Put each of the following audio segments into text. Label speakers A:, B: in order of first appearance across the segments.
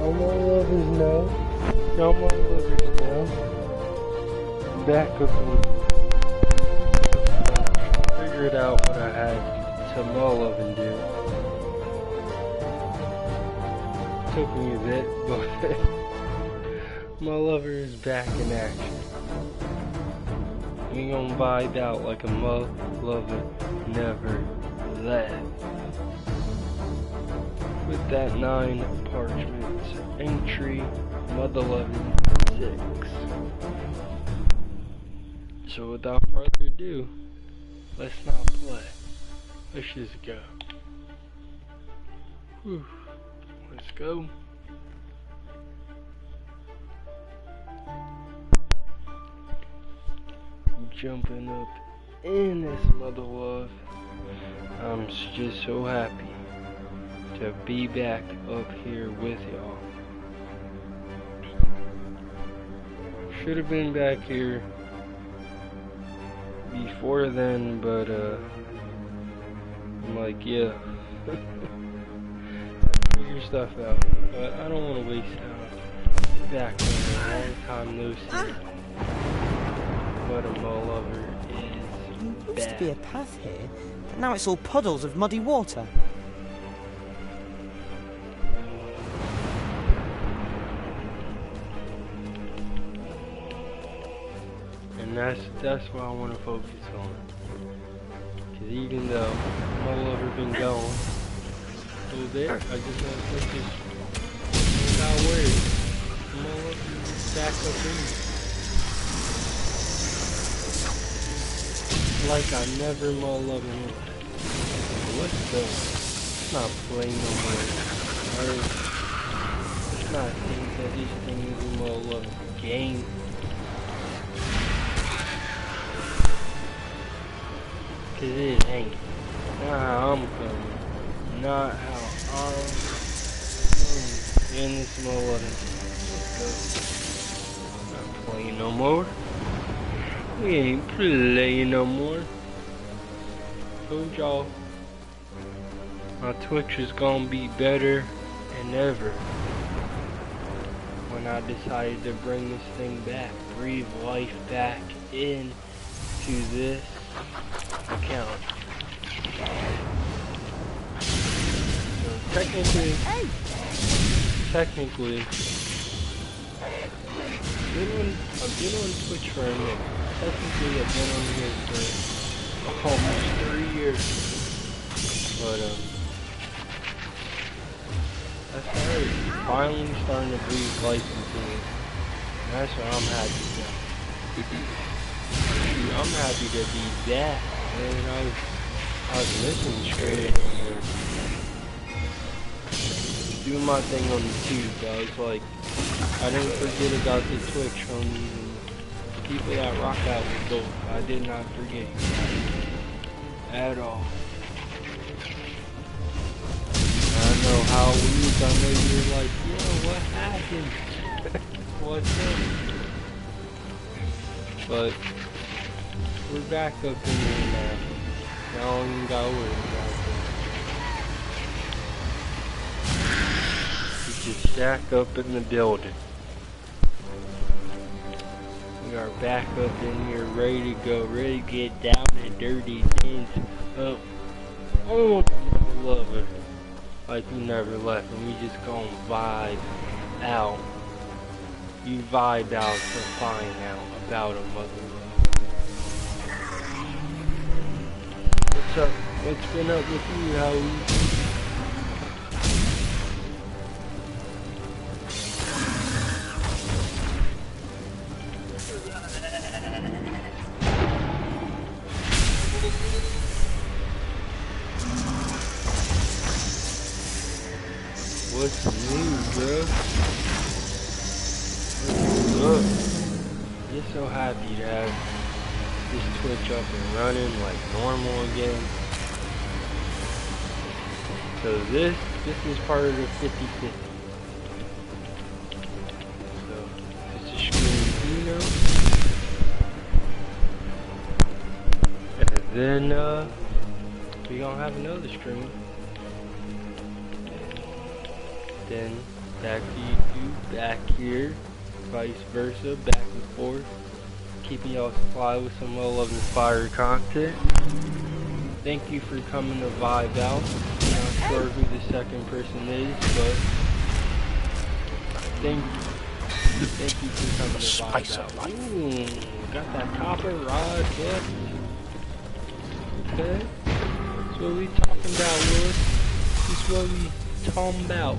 A: all my lovers know. All my lovers know. Back up and figured out what I had to mull up and do. Took me a bit, but my lover is back in action. We gon' vibe out like a lover never left. With that 9 Parchments entry, Mother 11-6. So without further ado, let's not play. Let's just go. Whew. Let's go. Jumping up in this mother love. I'm just so happy to be back up here with y'all. Should have been back here before then, but I'm like, yeah. Figure stuff out. But I don't want to waste time. Back on a long time no see. But a mole lover is
B: There used to be a path here, but now it's all puddles of muddy water.
A: And that's what I want to focus on. Cause even though my lover been gone a little bit, I just want to focus without worries. My lover is back up in me. Like I never more loving it. Let's go. Let's not play no more. Alright. Let's not think that this thing is a more loving game. Cause it ain't. Not how I'm coming. Not how I'm in this more loving game. Not playing no more. We ain't playing no more. Told y'all my Twitch is gonna be better than ever when I decided to bring this thing back, breathe life back into this account. So technically, I've been on Twitch for a minute. Technically, I've been on here for almost 3 years, but that's alright. Finally starting to breathe life into it. And that's what I'm happy about. I'm happy to be back, man. I was missing straight. Doing my thing on the tube. I was like, I didn't forget about the Twitch homies. People that rock out with both. I did not forget you at all. I know how weird. I know you're like, yo, what happened? What's up? But we're back up in here now. Y'all don't even gotta worry about it. We just stack up in the building. We are back up in here, ready to go, ready to get down and dirty, dance up. Oh, love it. Like we never left, and we just gonna vibe out. You vibe out to find out about a mother love. What's up? What's been up with you, Howie? What's new, bro? Look, you're so happy to have this Twitch up and running like normal again. So this is part of the 50/50. So it's a screen, you know. And then we gonna have another stream. Then back to YouTube, back here, vice versa, back and forth, keeping y'all supplied with some well-loving content. Thank you for coming to vibe out. I'm not sure who the second person is, but thank you for coming to vibe out. Ooh, got that copper rod, what? Okay, that's what we talking about, Lord. That's what we talking about.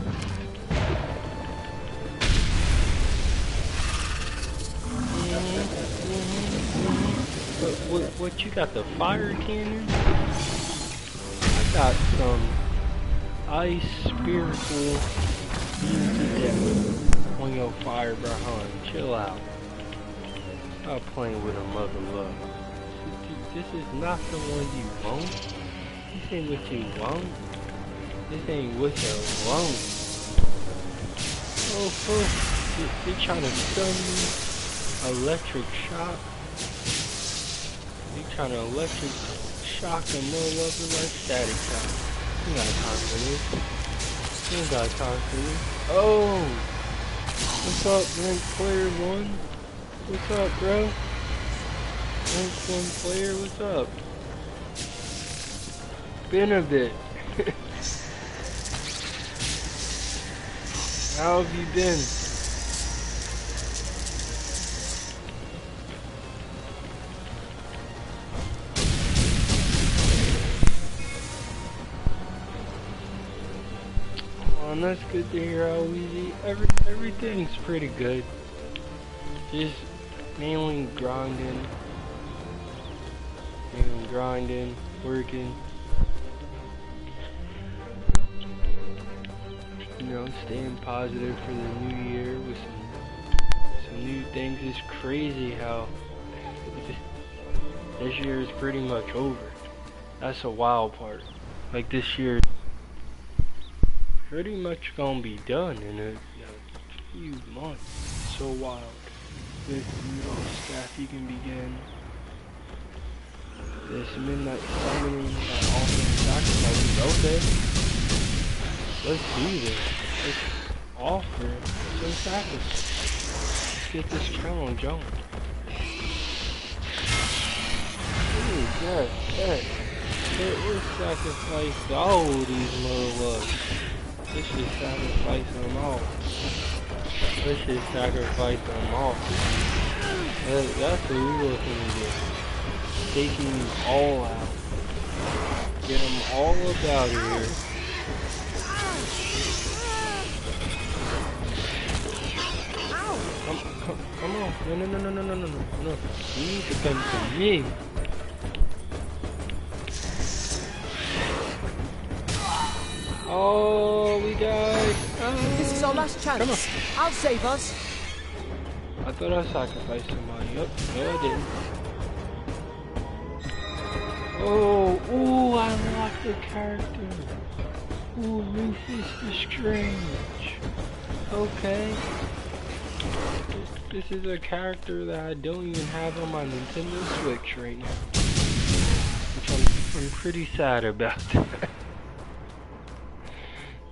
A: What you got, the fire cannon? I got some ice spiritual on your fire behind. Chill out. Stop playing with a mother love. This is not the one you want. This ain't what you want. This ain't what you want. Oh, you're trying to stun me. Electric shock. You trying to electric shock and more love like static shock. You gotta talk to this. You gotta talk to this. Oh! What's up, rank player 1? What's up, bro? Rank 1 player, what's up? Been a bit. How have you been? Oh, that's good to hear, how easy. Everything's pretty good. Just mainly grinding, working. You know, staying positive for the new year with some new things. It's crazy how this year is pretty much over. That's a wild part. Like, this year pretty much gonna be done in a few months. It's so wild. With staff, you can begin this midnight summoning that alternate sacrifices. Okay, let's do this. Let's offer some sacrifice. Let's get this challenge on. Ooh, yes. Let's sacrifice all these little loves. Let's just sacrifice them all. Let's just sacrifice them all. That's what we're looking to do. Taking them all out. Get them all up out of here. Come on. No. You need to come to me. Oh, we died. Oh.
B: This is our last chance.
A: Come on.
B: I'll save us.
A: I thought I sacrificed somebody. Yep, no I didn't. Oh, I unlocked the character. Ooh, Rufus the Strange. Okay. This is a character that I don't even have on my Nintendo Switch right now. Which I'm pretty sad about that.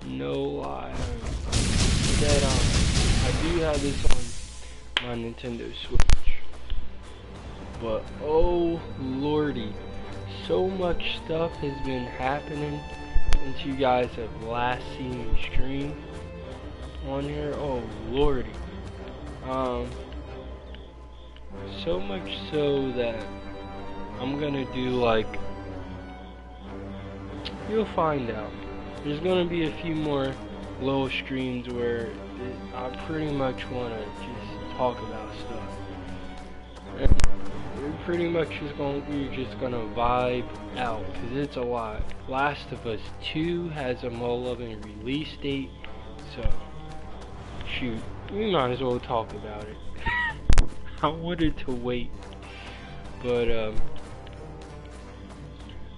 A: No lie. Dead on. I do have this on my Nintendo Switch. But oh lordy, so much stuff has been happening since you guys have last seen me stream on here. Oh lordy. So much so that I'm gonna do, like, you'll find out. There's gonna be a few more little streams where I pretty much wanna just talk about stuff. And we're pretty much we're just gonna vibe out, cause it's a lot. Last of Us 2 has a more-loving release date, so shoot, we might as well talk about it. I wanted to wait, but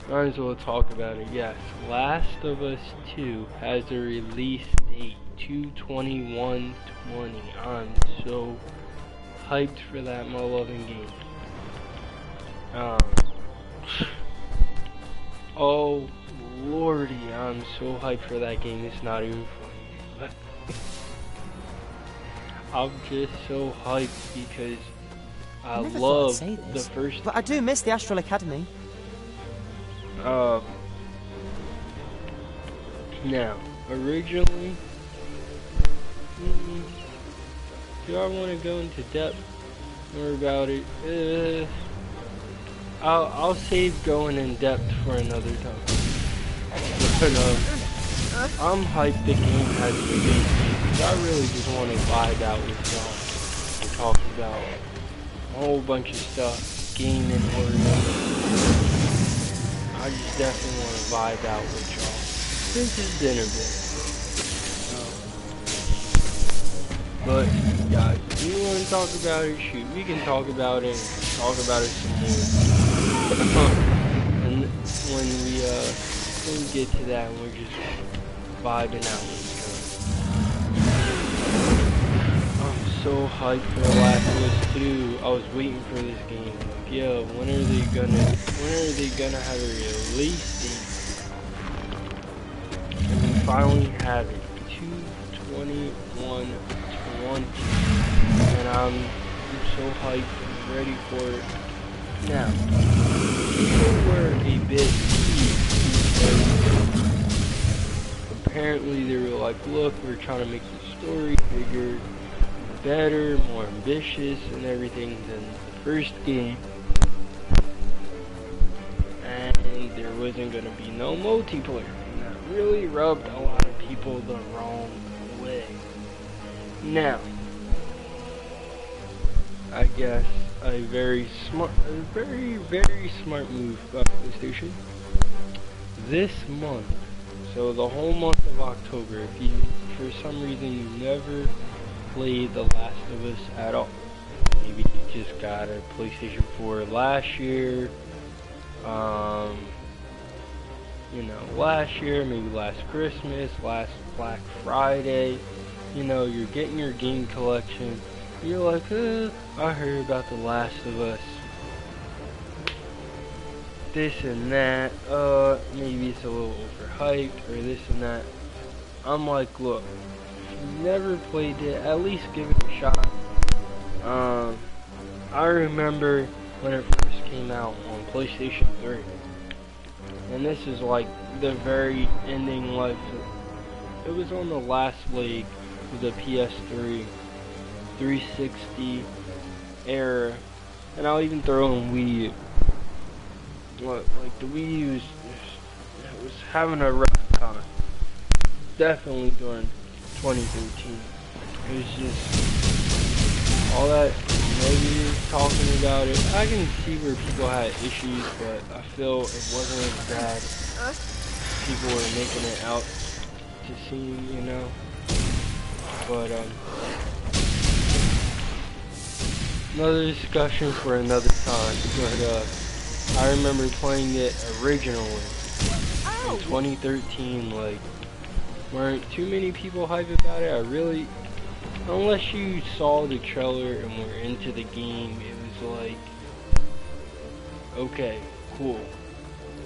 A: might as well talk about it. Yes, Last of Us 2 has a release date, 2/21/20. I'm so hyped for that more-loving game. Oh lordy, I'm so hyped for that game, it's not even funny. I'm just so hyped because I
B: never thought I'd
A: love
B: say
A: the
B: this,
A: first.
B: but I do miss the Astral Academy.
A: Now, originally, do I want to go into depth more about it? I'll save going in depth for another time. But I'm hyped the game has released because I really just want to vibe out with y'all and talk about a whole bunch of stuff, gaming oriented. I just definitely want to vibe out with y'all since it's been a bit. But guys, if you want to talk about it, shoot, we can talk about it and talk about it some more. And when we get to that, we're just vibing out with each other. I'm so hyped for The Last of Us 2. I was waiting for this game. Like, yo, when are they gonna have a release date? And we finally have it. 2/21/20. And I'm so hyped and ready for it. Now, people were a bit peeved because apparently they were like, look, we're trying to make the story bigger, better, more ambitious and everything than the first game. And there wasn't going to be no multiplayer. And that really rubbed a lot of people the wrong way. Now, I guess a very, very smart move by PlayStation. This month, so the whole month of October, if you, for some reason, you never played The Last of Us at all, maybe you just got a PlayStation 4 last year, last year, maybe last Christmas, last Black Friday, you're getting your game collection. You're like, I heard about The Last of Us. This and that. Maybe it's a little overhyped or this and that. I'm like, look, if you never played it, at least give it a shot. I remember when it first came out on PlayStation 3. And this is like the very ending life. It was on the last leg of the PS3. 360 era, and I'll even throw in Wii U. Like the Wii U was having a rough time. Definitely during 2013. It was just all that negative talking about it. I can see where people had issues, but I feel it wasn't as bad. People were making it out to seem, But another discussion for another time, but I remember playing it originally in 2013, like, weren't too many people hype about it. Unless you saw the trailer and were into the game, it was like, okay, cool,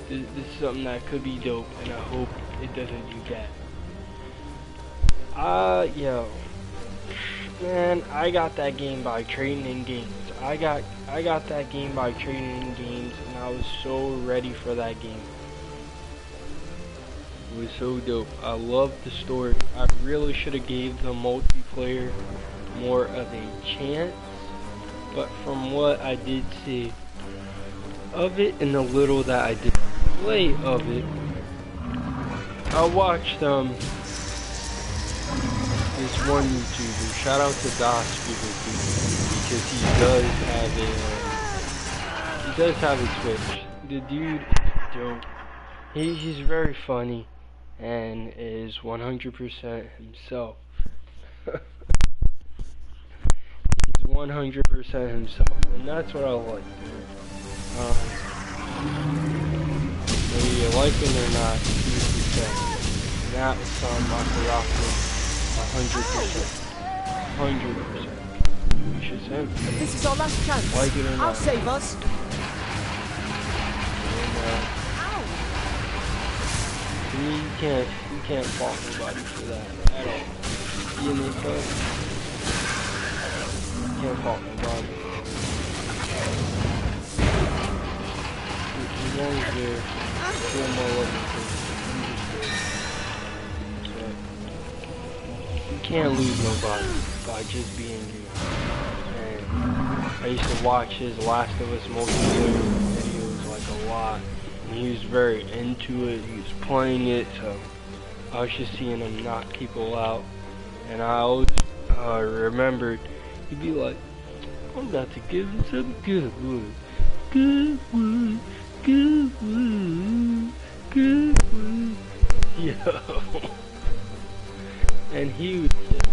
A: this is something that could be dope, and I hope it doesn't do that. Man, I got that game by trading in games. I got that game by trading in games, and I was so ready for that game. It was so dope. I loved the story. I really should have gave the multiplayer more of a chance, but from what I did see of it and the little that I did play of it, I watched this one YouTuber, shout out to Gospel, because he does have a Twitch. The dude is dope. He's very funny and is 100% himself. He's 100% himself, and that's what I like. Whether you like him or not, he's the same. And that was something I could rock with 100%. 100%. We should say it.
B: This is our last chance.
A: Like it or not.
B: I'll save us.
A: And, you can't fault nobody for that at all. You know, don't fault nobody. As long as they're doing more loving things, you can't lose nobody by just being you. And I used to watch his Last of Us multiplayer videos like a lot, and he was very into it. He was playing it, so I was just seeing him knock people out, and I always remembered he'd be like, "I'm about to give him some good wood, good wood, good wood, good wood." Yo. And he would just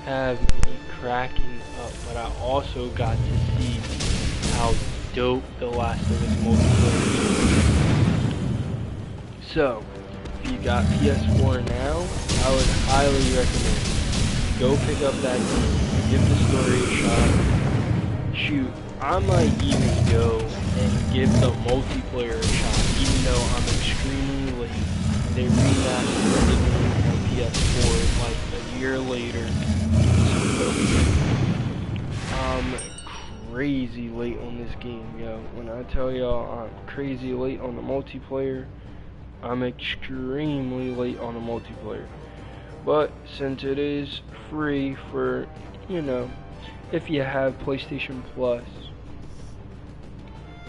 A: have me cracking up, but I also got to see how dope the Last of Us multiplayer is. So, if you got PS4 now, I would highly recommend go pick up that game, give the story a shot. Shoot, I might even go and give the multiplayer a shot, even though I'm extremely late. They remastered the game on PS4 like a year later. So, I'm crazy late on this game, yo. When I tell y'all I'm crazy late on the multiplayer, I'm extremely late on the multiplayer. But since it is free for, you know, if you have PlayStation Plus,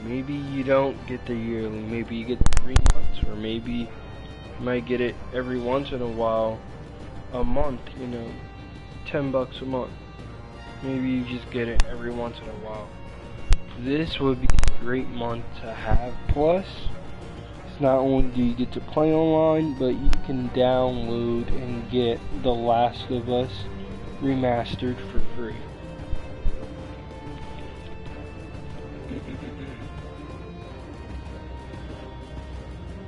A: maybe you don't get the yearly, maybe you get the 3 months, or maybe you might get it every once in a while, a month, you know, $10 a month. Maybe you just get it every once in a while. This would be a great month to have. Plus, not only do you get to play online, but you can download and get The Last of Us remastered for free.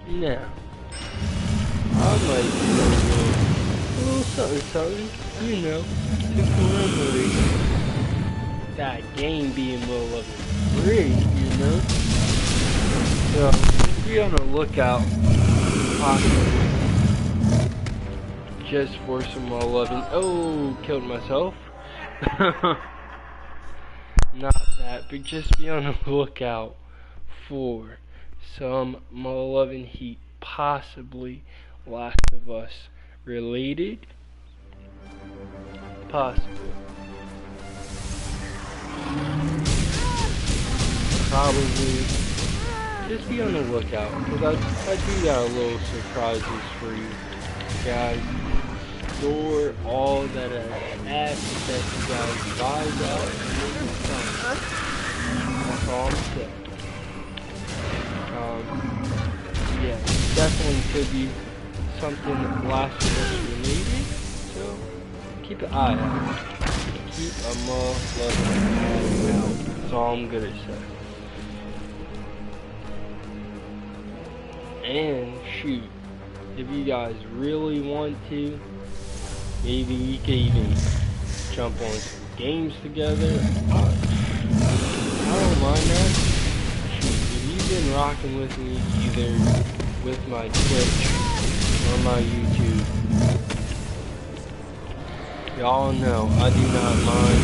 A: Now, I might do a little something, you know, to commemorate that game being well loved free, you know. So, be on the lookout, possibly, just for some more loving. Oh, killed myself. Not that, but just be on the lookout for some more loving heat, possibly Last of Us related. Possibly. Probably. Just be on the lookout, because I do got a little surprises for you guys. Store all that ads that you guys buy out and then sell. That's all I'm saying. Yeah, definitely could be something Last of Us related, so keep an eye out. Keep a motherfucking eye out. That's all I'm gonna say. And shoot, if you guys really want to, maybe we could even jump on some games together. I don't mind that. Shoot, if you've been rocking with me either with my Twitch or my YouTube, y'all know I do not mind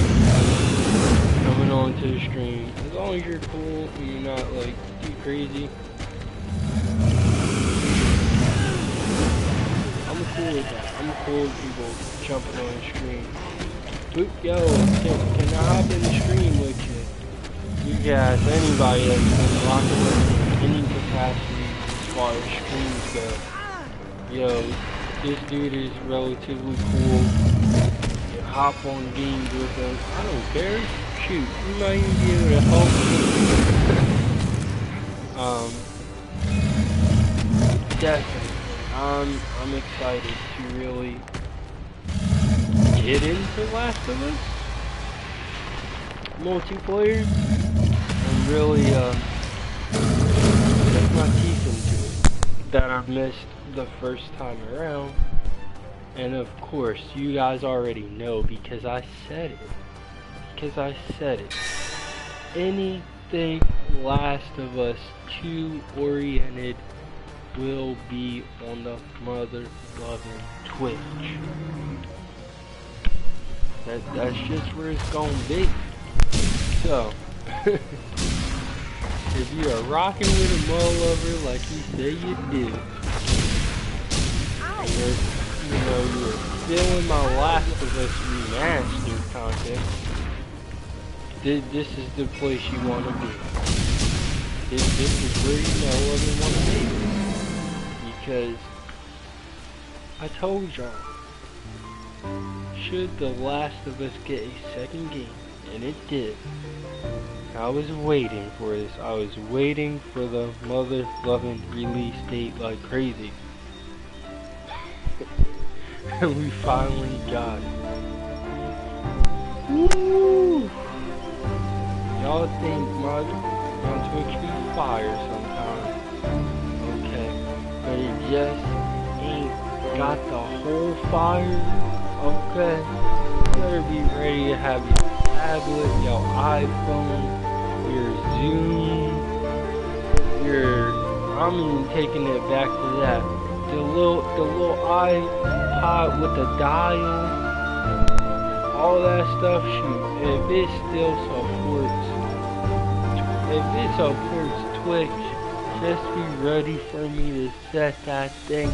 A: coming on to the stream as long as you're cool and you're not like too crazy. I'm cool with that. I'm cool with people jumping on the stream. Boop, yo, can I hop in the stream with you? You guys, anybody that's been rocking with me in any capacity as far as streams go. Yo, this dude is relatively cool. You hop on games with us. I don't care. Shoot, you might even be able to help me. Definitely. I'm excited to really get into Last of Us multiplayer and really sink my teeth into it that I missed the first time around. And of course, you guys already know because I said it. Anything Last of Us 2 oriented will be on the mother loving Twitch. That's just where it's gonna be. So, if you are rocking with a mole lover like you say you do, or, you know, you're feeling my Last of Us Remastered content, this is the place you want to be. This is where you know where you want to be. Because I told y'all, should The Last of Us get a second game, and it did, I was waiting for this. I was waiting for the mother-loving release date like crazy. And we finally got it. Woo! Y'all think my Twitch be fire sometimes. Okay. But it just ain't got the whole fire. Okay. You better be ready to have your tablet, your iPhone, your Zoom, I'm even taking it back to that. The little iPod with the dial, all that stuff, shoot, if it still supports Twitch, just be ready for me to set that thing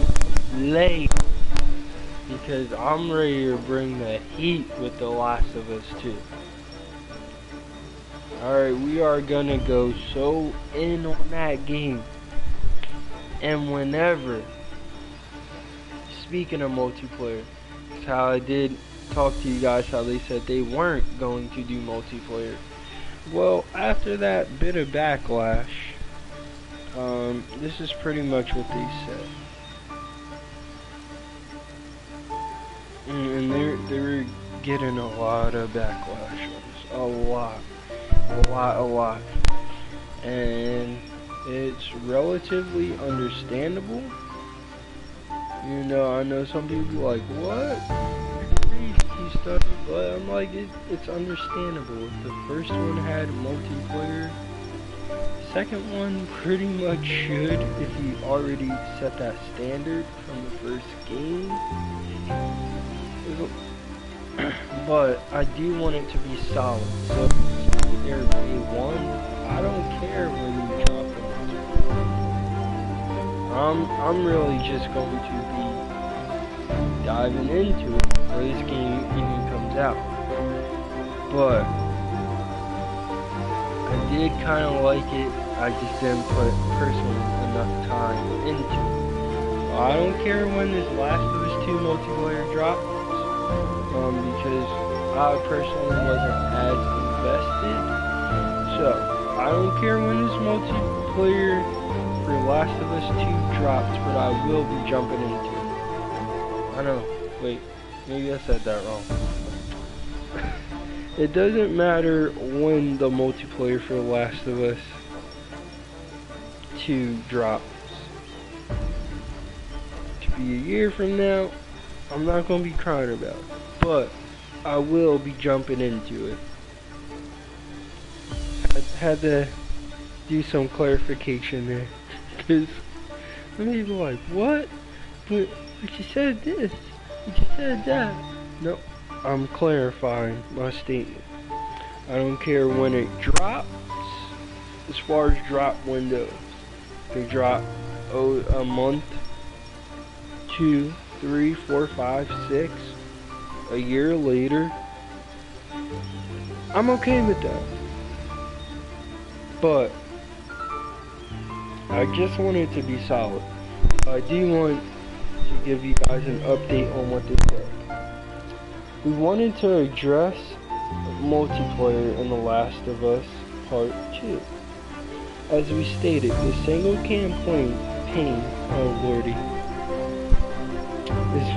A: late. Because I'm ready to bring the heat with The Last of Us 2. Alright, we are gonna go so in on that game. And whenever, speaking of multiplayer, it's how I did talk to you guys, how they said they weren't going to do multiplayer. Well, after that bit of backlash, this is pretty much what they said. And they were getting a lot of backlash on this. A lot. And it's relatively understandable. You know, I know some people are like, what? Stuff, but I'm like, it's understandable. If the first one had multiplayer, second one pretty much should, if you already set that standard from the first game. But I do want it to be solid. So there day one, I don't care when you drop the multiplayer. I'm really just going to be diving into it before this game even comes out. But I did kind of like it. I just didn't put personally enough time into it. Well, I don't care when this Last of Us 2 multiplayer drops, because I personally wasn't as invested. So I don't care when this multiplayer for Last of Us 2 drops, but I will be jumping into it. I know, wait, maybe I said that wrong. It doesn't matter when the multiplayer for Last of Us 2 drops. To be a year from now, I'm not going to be crying about it, but I will be jumping into it. I had to do some clarification there, because some people are like, what? But you said this, you said that. No, I'm clarifying my statement. I don't care when it drops, as far as drop windows. It can drop a month, 2, 3, 4, 5, 6, a year later. I'm okay with that. But I just want it to be solid. I do want to give you guys an update on what they said. We wanted to address multiplayer in The Last of Us Part 2. As we stated, the single campaign, oh lordy, is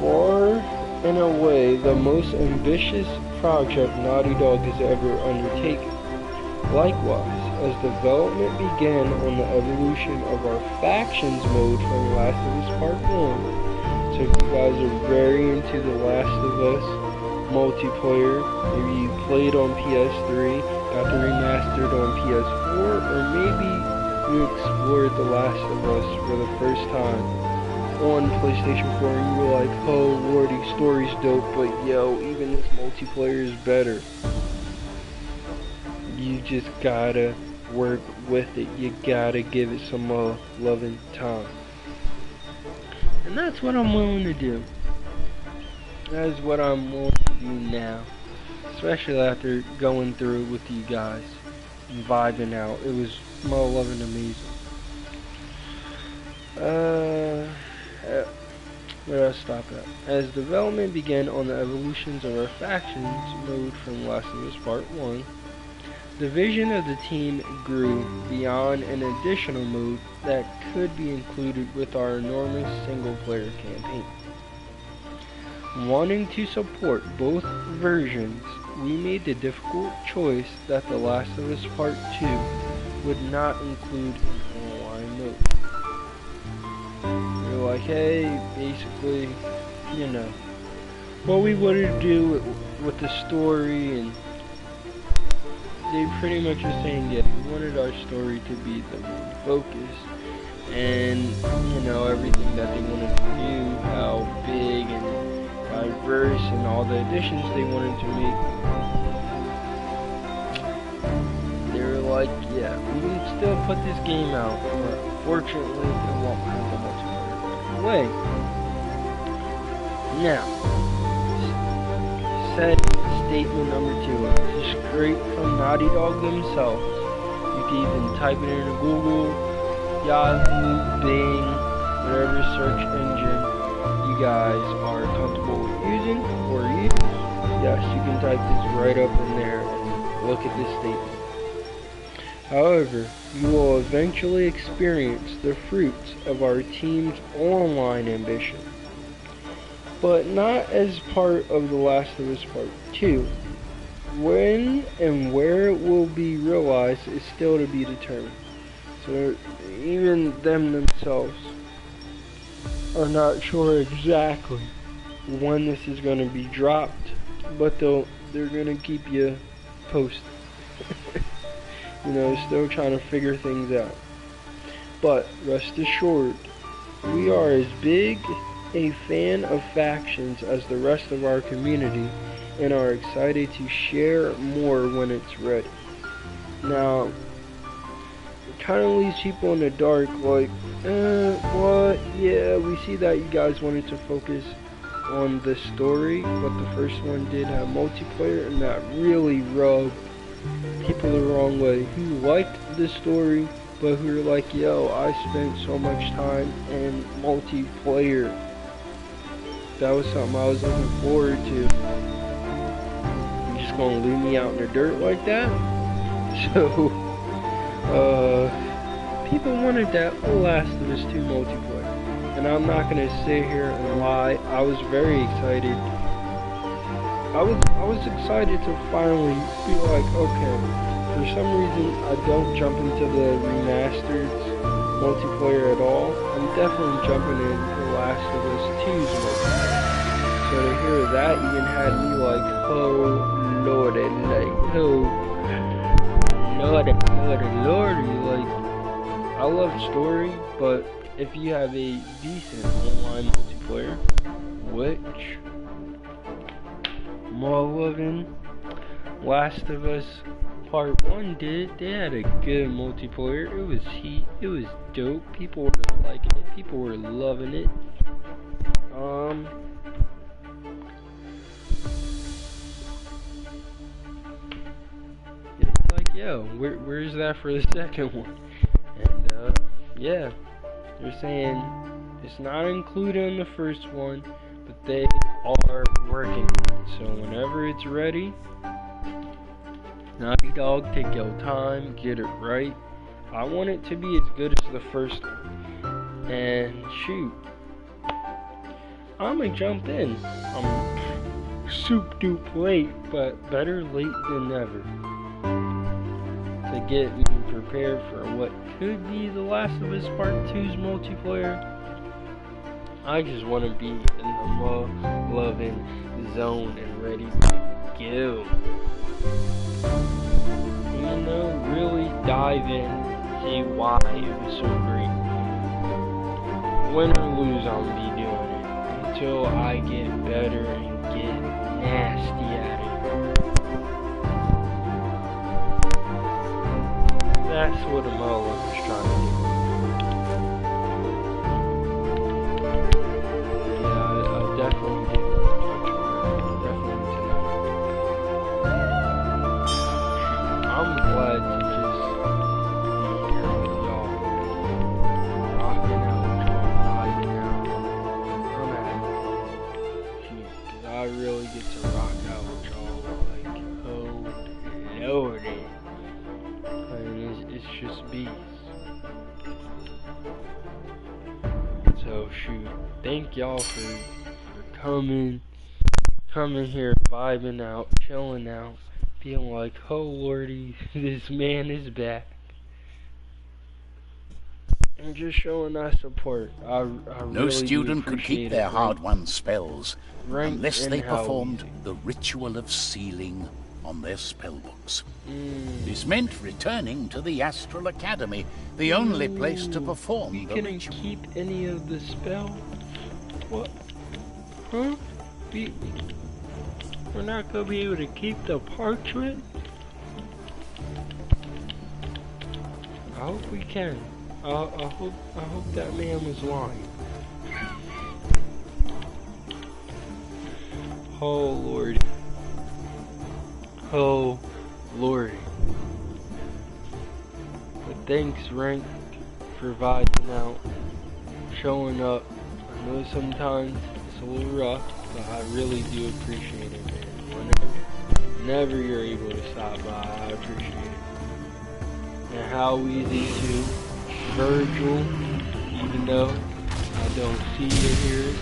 A: far and away the most ambitious project Naughty Dog has ever undertaken. Likewise, as development began on the evolution of our factions mode from The Last of Us Part 1, so if you guys are very into The Last of Us multiplayer, maybe you played on PS3, got the remastered on PS4, or maybe you explored The Last of Us for the first time, on PlayStation 4 and you were like, oh lordy, story's dope, but yo, even this multiplayer is better. You just gotta work with it. You gotta give it some loving time. And that's what I'm willing to do. That is what I'm willing to do now. Especially after going through it with you guys and vibing out. It was more loving amazing. Where did I stop at? As development began on the evolutions of our factions mode from Last of Us Part 1, the vision of the team grew beyond an additional mode that could be included with our enormous single-player campaign. Wanting to support both versions, we made the difficult choice that The Last of Us Part 2 would not include an online mode. We're like, hey, basically, you know, what we wanted to do with the story, and they pretty much were saying, yeah, we wanted our story to be the main focus, and, you know, everything that they wanted to do, how big and diverse and all the additions they wanted to make. They were like, yeah, we can still put this game out, but unfortunately it won't have the multiplayer right away. Now, said statement number 2, just straight from Naughty Dog themselves. You can even type it into Google, Yahoo, Bing, whatever search engine you guys are comfortable with using or use. Yes, you can type this right up in there and look at this statement. However, you will eventually experience the fruits of our team's online ambition, but not as part of The Last of Us Part 2. When and where it will be realized is still to be determined. So even them themselves are not sure exactly when this is going to be dropped, but they're going to keep you posted. You know, still trying to figure things out. But rest assured, we are as big a fan of factions as the rest of our community and are excited to share more when it's ready. Now, it kind of leaves people in the dark, like, what? Yeah, we see that you guys wanted to focus on the story, but the first one did have multiplayer, and that really rubbed people the wrong way who liked the story, but who were like, yo, I spent so much time in multiplayer. That was something I was looking forward to. You're just gonna leave me out in the dirt like that? So, people wanted that Last of Us 2 multiplayer. And I'm not gonna sit here and lie, I was very excited. I was excited to finally be like, okay, for some reason I don't jump into the remastered multiplayer at all. I'm definitely jumping in The Last of Us 2's multiplayer. So to hear that even had me like, oh lordy, like, oh lordy, like, I love story, but if you have a decent online multiplayer, which more loving Last of Us Part 1 did, they had a good multiplayer. It was heat, it was dope, people were liking it, people were loving it. It's like, yo, where's that for the second one? And yeah, they're saying it's not included in the first one, but they are working. So whenever it's ready, Naughty Dog, take your time, get it right. I want it to be as good as the first one. And shoot, I'm gonna jump in. I'm soup dupe late, but better late than never. To get me prepared for what could be The Last of Us Part 2's multiplayer. I just want to be in the loving zone and ready to go. You know, really dive in, see why it was so great. win or lose, I'm gonna be doing it until I get better and get nasty at it. That's what a motherfucker's trying to do. Yeah, I definitely did. Definitely tonight. I'm glad to just be here with y'all. Rocking out with y'all, vibing out. I'm happy. Shoot, cause I really get to rock out with y'all like, oh lordy. It's just bees. So shoot, thank y'all for coming here, vibing out, chilling out, feeling like, oh lordy, this man is back, and just showing that support. I
C: No
A: really
C: student could keep their hard-won spells unless they performed the ritual of sealing on their spellbooks. This meant returning to the Astral Academy, the only place to perform the ritual.
A: You couldn't keep any of the spell? What? Huh? We're not gonna be able to keep the parchment? I hope we can. I hope that man was lying. Oh Lord. Oh Lord. But thanks, Rank, for vibing out, showing up. I know sometimes it's a little rough, but I really do appreciate it, man. Whenever you're able to stop by, I appreciate it. And how easy to Virgil, even though I don't see you here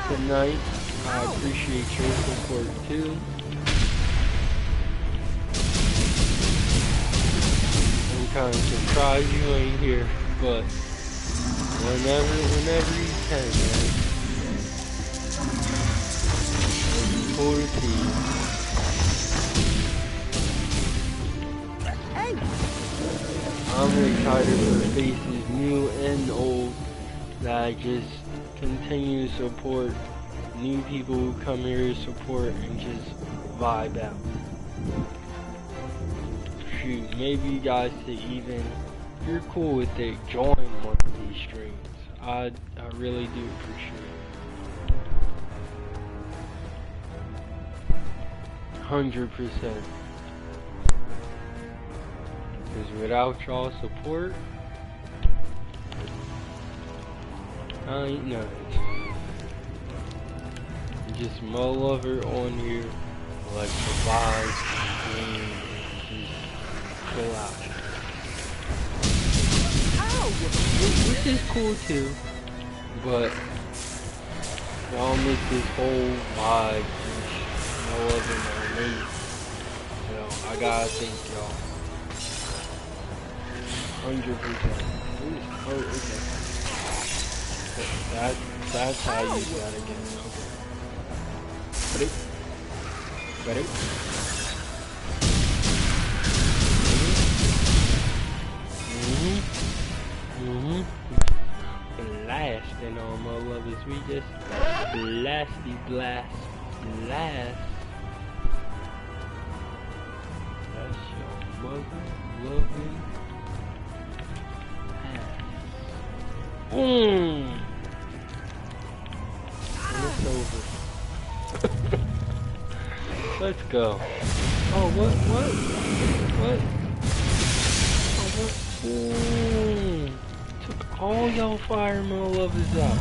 A: tonight, I appreciate your support too. I'm kind of surprised you ain't here, but whenever you can, man. It's cool to see you. I'm excited for faces new and old that just continue to support new people who come here to support and just vibe out. Shoot, maybe you guys could even, if you're cool with it, join one of these streams. I really do appreciate it. 100%. Because without y'all support, I ain't nothing. Just my lover on here, like the vibes, and just chill out. Ow! Which is cool too, but y'all make this whole vibe no other than me. So I gotta thank y'all. 100%. Oh, okay. That's how you use that again. Okay. Ready? Blasting on my lovers. We just blasty blast. That's your mother loving. And it's over. Let's go. Oh, what? Oh, what? Took all y'all fireman lovers out.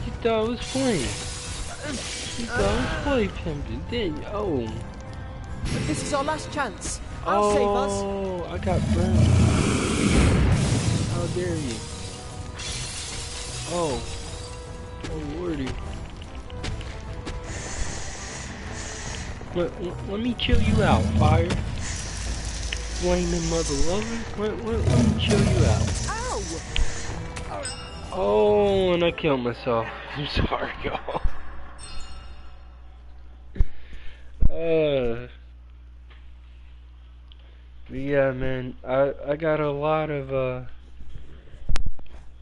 A: You thought it was funny. You thought it was funny, pimpin', didn't you? Oh.
D: But this is our last chance. I'll save us.
A: Oh, I got burned. How dare you? Oh lordy. Let me chill you out, fire. Flaming mother lover. Let me chill you out.
D: Ow!
A: Oh, and I killed myself. I'm sorry, y'all. But yeah, man, I got a lot of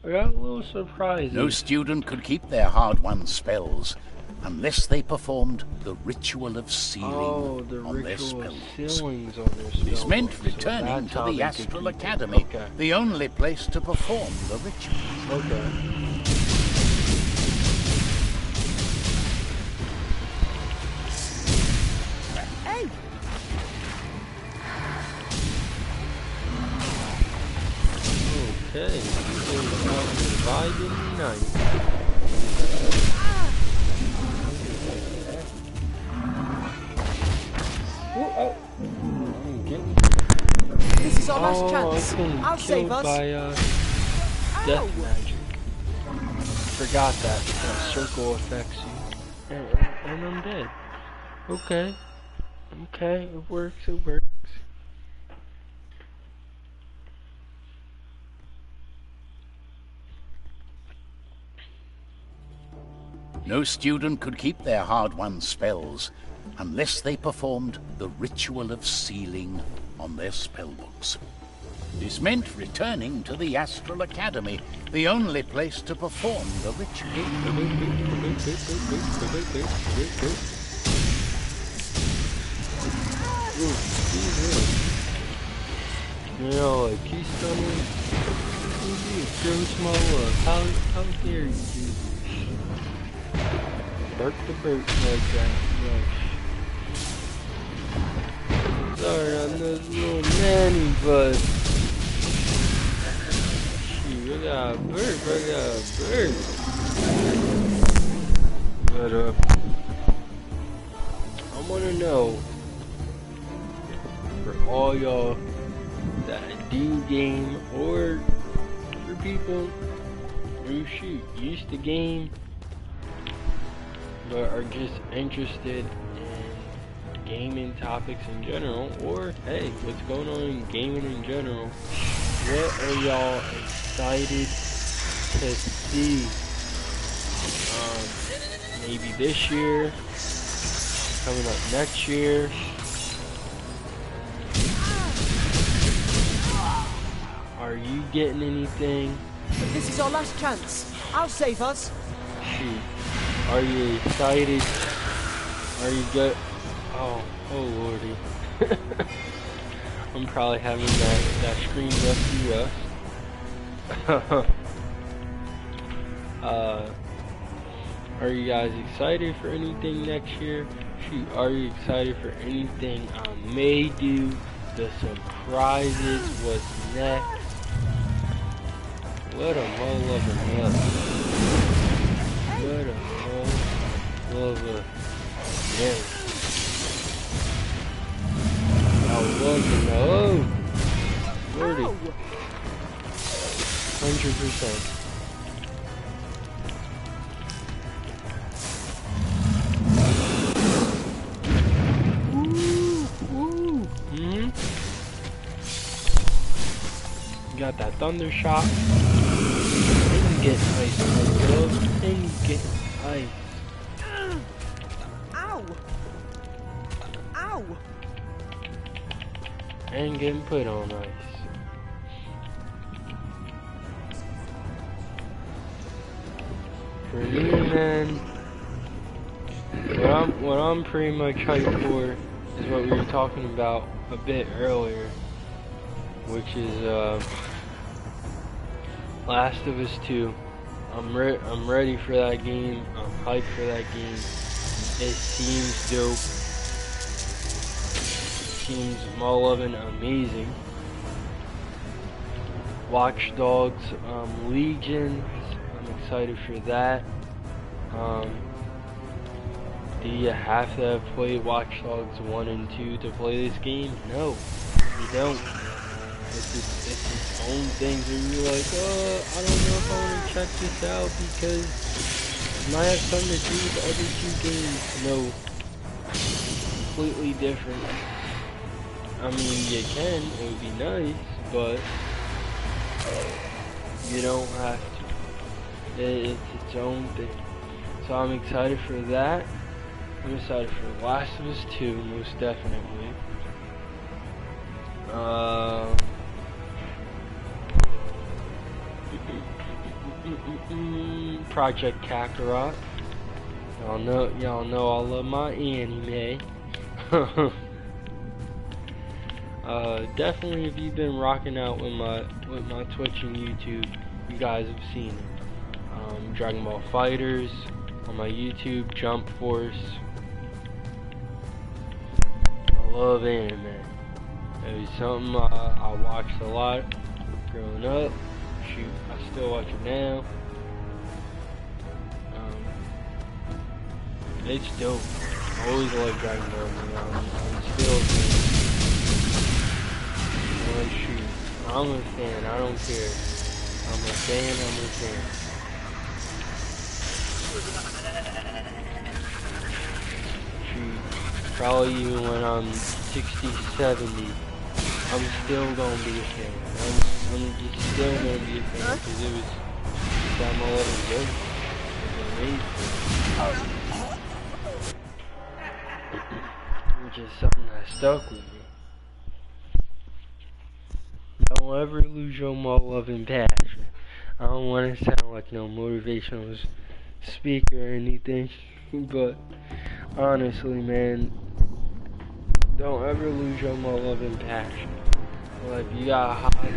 A: I got a little surprised.
C: No student could keep their hard-won spells unless they performed the ritual of sealing on their spellbooks. This meant returning to the Astral Academy, the only place to perform the ritual.
A: Okay.
D: Hey!
A: Okay, divided night.
D: This is our last chance. I'll save us.
A: By death magic. Forgot that circle affects you, and I'm dead. Okay, okay, it works. It works.
C: No student could keep their hard-won spells unless they performed the ritual of sealing on their spellbooks. This meant returning to the Astral Academy, the only place to perform the ritual.
A: You know, like Qstunna325's, how dare you do Burp the boot like that. Sorry, I'm this little nanny, but shoot, I got a burp, But I wanna know, for all y'all that do game, or for people who used to game but are just interested in gaming topics in general, or hey, what's going on in gaming in general, what are y'all excited to see maybe this year, coming up next year? Are you getting anything?
D: This is our last chance. I'll save us.
A: Shoot. Are you excited? Are you good? Oh lordy. I'm probably having that screen rusty rust. Are you guys excited for anything next year? Shoot, are you excited for anything I may do? The surprises, what's next? What a mother-loving love. What a mother-loving yes. I love to know. 40. 100%. Got that thunder shot. And get ice, girl. And get ice.
D: Ow! Ow!
A: And getting put on ice. For me, man, what I'm pretty much hyped for is what we were talking about a bit earlier, which is Last of Us 2. I'm ready for that game. I'm hyped for that game. It seems dope. Seems loving, amazing. Watch Dogs Legions. I'm excited for that. Do you have to have played Watch Dogs 1 and 2 to play this game? No, you don't. It's its own things where you're like, oh, I don't know if I want to check this out because it might have something to do with the other two games. No, completely different. I mean, you can, it would be nice, but you don't have to. It's its own thing. So I'm excited for that. I'm excited for Last of Us 2, most definitely. Project Kakarot. Y'all know I love my anime. Definitely if you've been rocking out with my Twitch and YouTube, you guys have seen it. Dragon Ball Fighters on my YouTube, Jump Force. I love anime. It was something I watched a lot growing up. Shoot, I still watch it now. It's dope. I always like Dragon Ball. I'm still like, shoot, I'm a fan. I don't care. I'm a fan. Shoot, probably even when I'm 60, 70, I'm still gonna be a fan. I'm just still gonna be a fan because it was that my little joke. It was amazing. Just something that stuck with me. Don't ever lose your love and passion. I don't want to sound like no motivational speaker or anything, but honestly, man, don't ever lose your love and passion. Like, you got a hobby,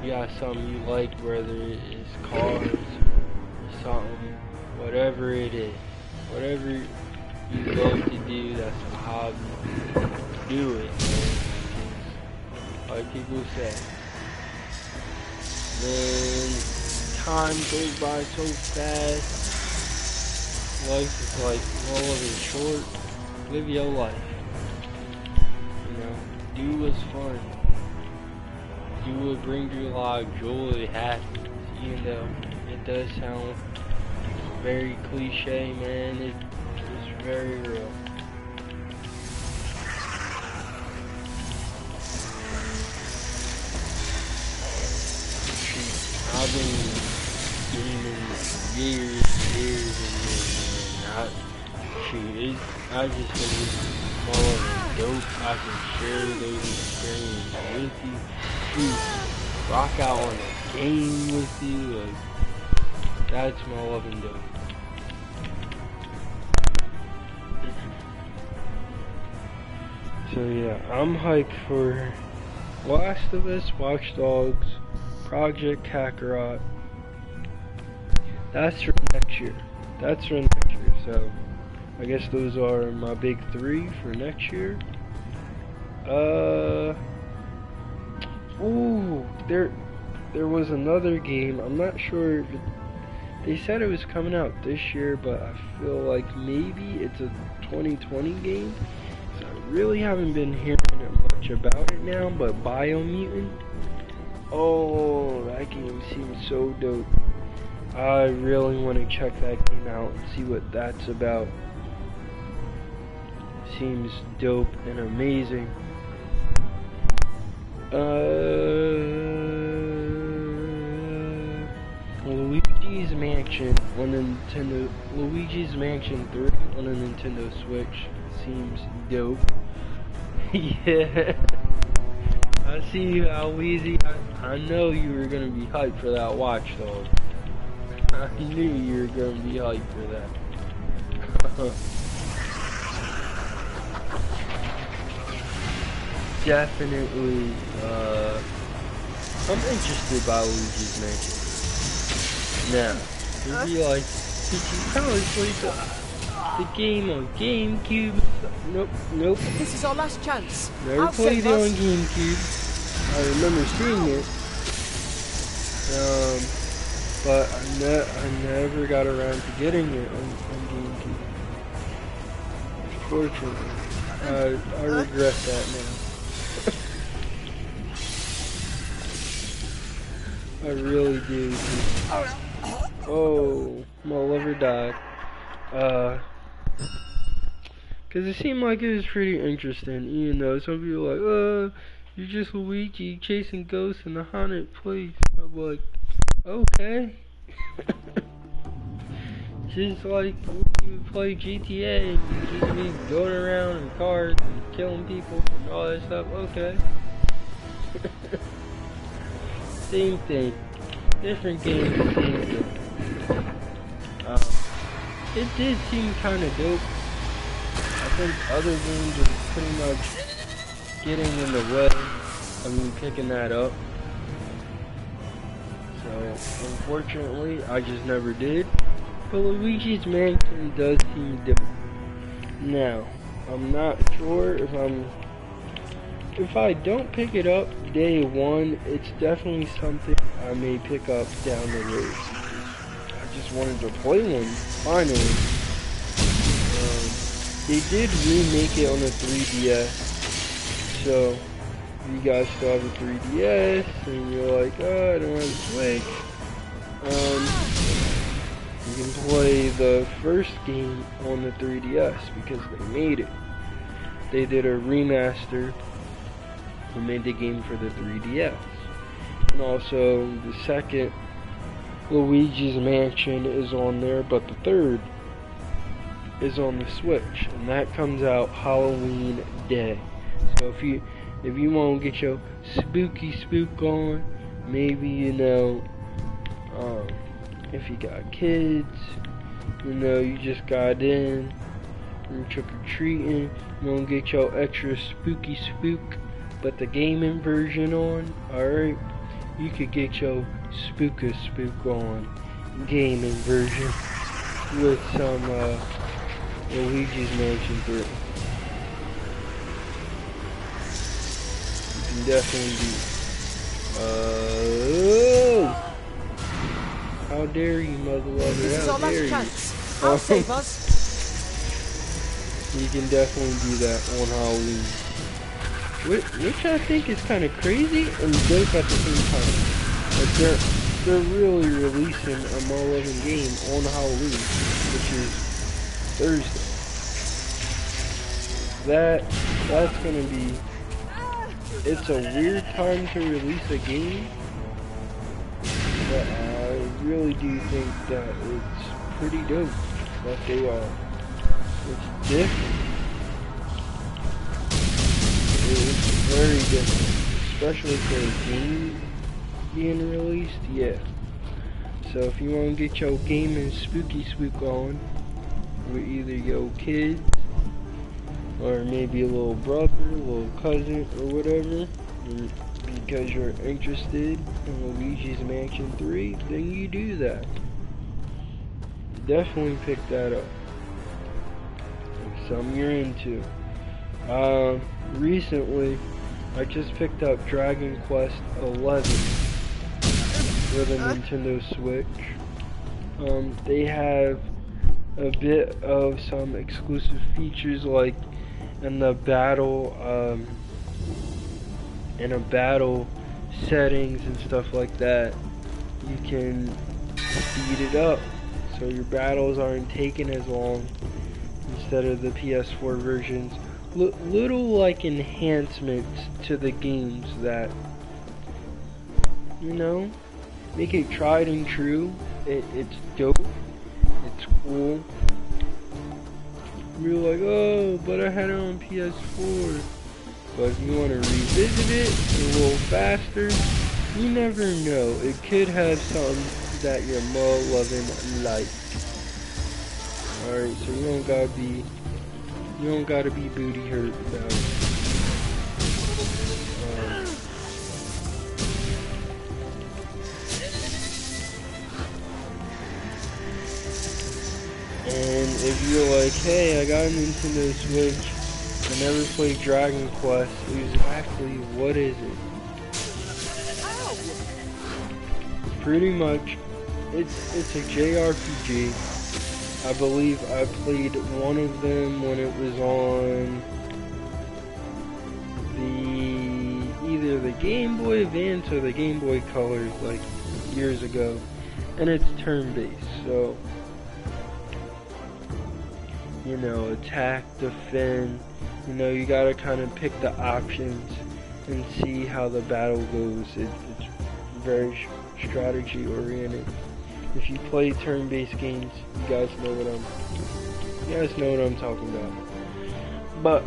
A: you got something you like, whether it's cars or something, whatever it is, whatever you love to do, that's a hobby. Do it, man. Like people say. Man, time goes by so fast. Life is like all of it short. Live your life. You know, do what's fun. Do what brings you a lot of joy, happiness. Even though it does sound very cliche, man. It's very real. I've been gaming years and years, and I just think it's more of a dope. I can share those experiences with you. Shoot, rock out on a game with you. Like, that's my love and dope. So yeah, I'm hyped for Last of Us, Watch Dogs, Project Kakarot. That's for next year. So I guess those are my big 3 for next year. Ooh, there was another game. I'm not sure if they said it was coming out this year, but I feel like maybe it's a 2020 game. So I really haven't been hearing much about it now, but Biomutant. Oh, that game seems so dope. I really want to check that game out and see what that's about. Seems dope and amazing. Luigi's Mansion on Nintendo. Luigi's Mansion 3 on a Nintendo Switch seems dope. Yeah. I see you, Luigi. I know you were gonna be hyped for that Watch Dog. I knew you were gonna be hyped for that. Definitely, I'm interested by Luigi's Mansion. Now, you'd be like, did you probably play the game on GameCube? Nope.
D: This is our last chance.
A: Never played it on GameCube. I remember seeing it. But I never got around to getting it on GameCube. Unfortunately. I regret that now. I really do. Oh, my liver died. Cause it seemed like it was pretty interesting, even though some people are like, you're just Luigi chasing ghosts in a haunted place. I'm like, okay. Just like when you play GTA, you just be going around in cars and killing people and all that stuff, okay. Same thing. Different game, same thing. it did seem kind of dope. I think other games are pretty much getting in the way of me picking that up. So, unfortunately, I just never did. But Luigi's Mansion does seem dope. Now, I'm not sure if I don't pick it up day one, it's definitely something I may pick up down the road. I just wanted to play one, finally. They did remake it on the 3DS, so if you guys still have a 3DS and you're like, oh, I don't have a Switch, you can play the first game on the 3DS because they made it. They did a remaster and made the game for the 3DS. And also, the second Luigi's Mansion is on there, but the third is on the Switch, and that comes out Halloween Day. So if you want to get your spooky spook on, maybe, you know, if you got kids, you know, you just got in, you're trick-or-treating, you want to get your extra spooky spook, but the gaming version on, alright, you could get your spooka spook on, gaming version, with some, Luigi's Mansion 3. You can definitely do. How dare you, mother lover?
D: This is our last chance. I'll save us.
A: You can definitely do that on Halloween. Which I think is kind of crazy and dope at the same time. Like they're really releasing a more loving game on Halloween, which is Thursday. That's gonna be. It's a weird time to release a game, but I really do think that it's pretty dope that they are. It's different. It's very different, especially for a game being released. Yeah. So if you want to get your gaming spooky spook on with either your kids or maybe a little brother, a little cousin, or whatever, because you're interested in Luigi's Mansion 3, then you do that. Definitely pick that up. If something you're into. Recently, I just picked up Dragon Quest 11 for the Nintendo Switch. They have a bit of some exclusive features, like in the battle settings and stuff like that. You can speed it up so your battles aren't taking as long instead of the PS4 versions. Little like enhancements to the games that, you know, make it tried and true. It's dope. It's cool. You're like, oh, but I had it on PS4. But if you want to revisit it a little faster, you never know. It could have something that your more loving like. Alright, so you don't gotta be booty hurt about it. And if you're like, hey, I got a Nintendo Switch, I never played Dragon Quest, exactly what is it? Pretty much, it's a JRPG. I believe I played one of them when it was on either the Game Boy Advance or the Game Boy Color, like years ago, and it's turn-based, so you know, attack, defend, you know, you gotta kind of pick the options and see how the battle goes. It's very strategy oriented. If you play turn-based games, you guys know what I'm talking about. But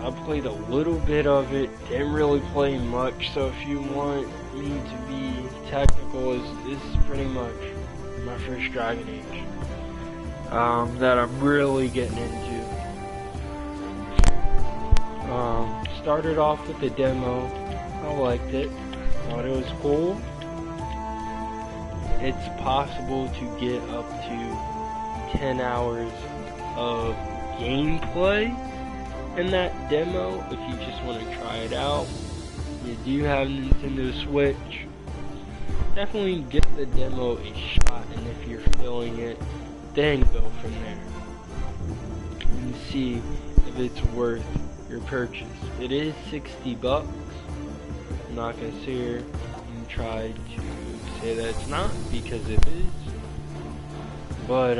A: I played a little bit of it, didn't really play much, so if you want me to be technical is pretty much my first Dragon Age that I'm really getting into. Started off with the demo. I liked it. Thought it was cool. It's possible to get up to 10 hours of gameplay in that demo if you just want to try it out. You do have Nintendo Switch. Definitely give the demo a shot, and if you're feeling it, then go from there and see if it's worth your purchase. It is $60. I'm not gonna sit here and try to say that it's not, because it is. But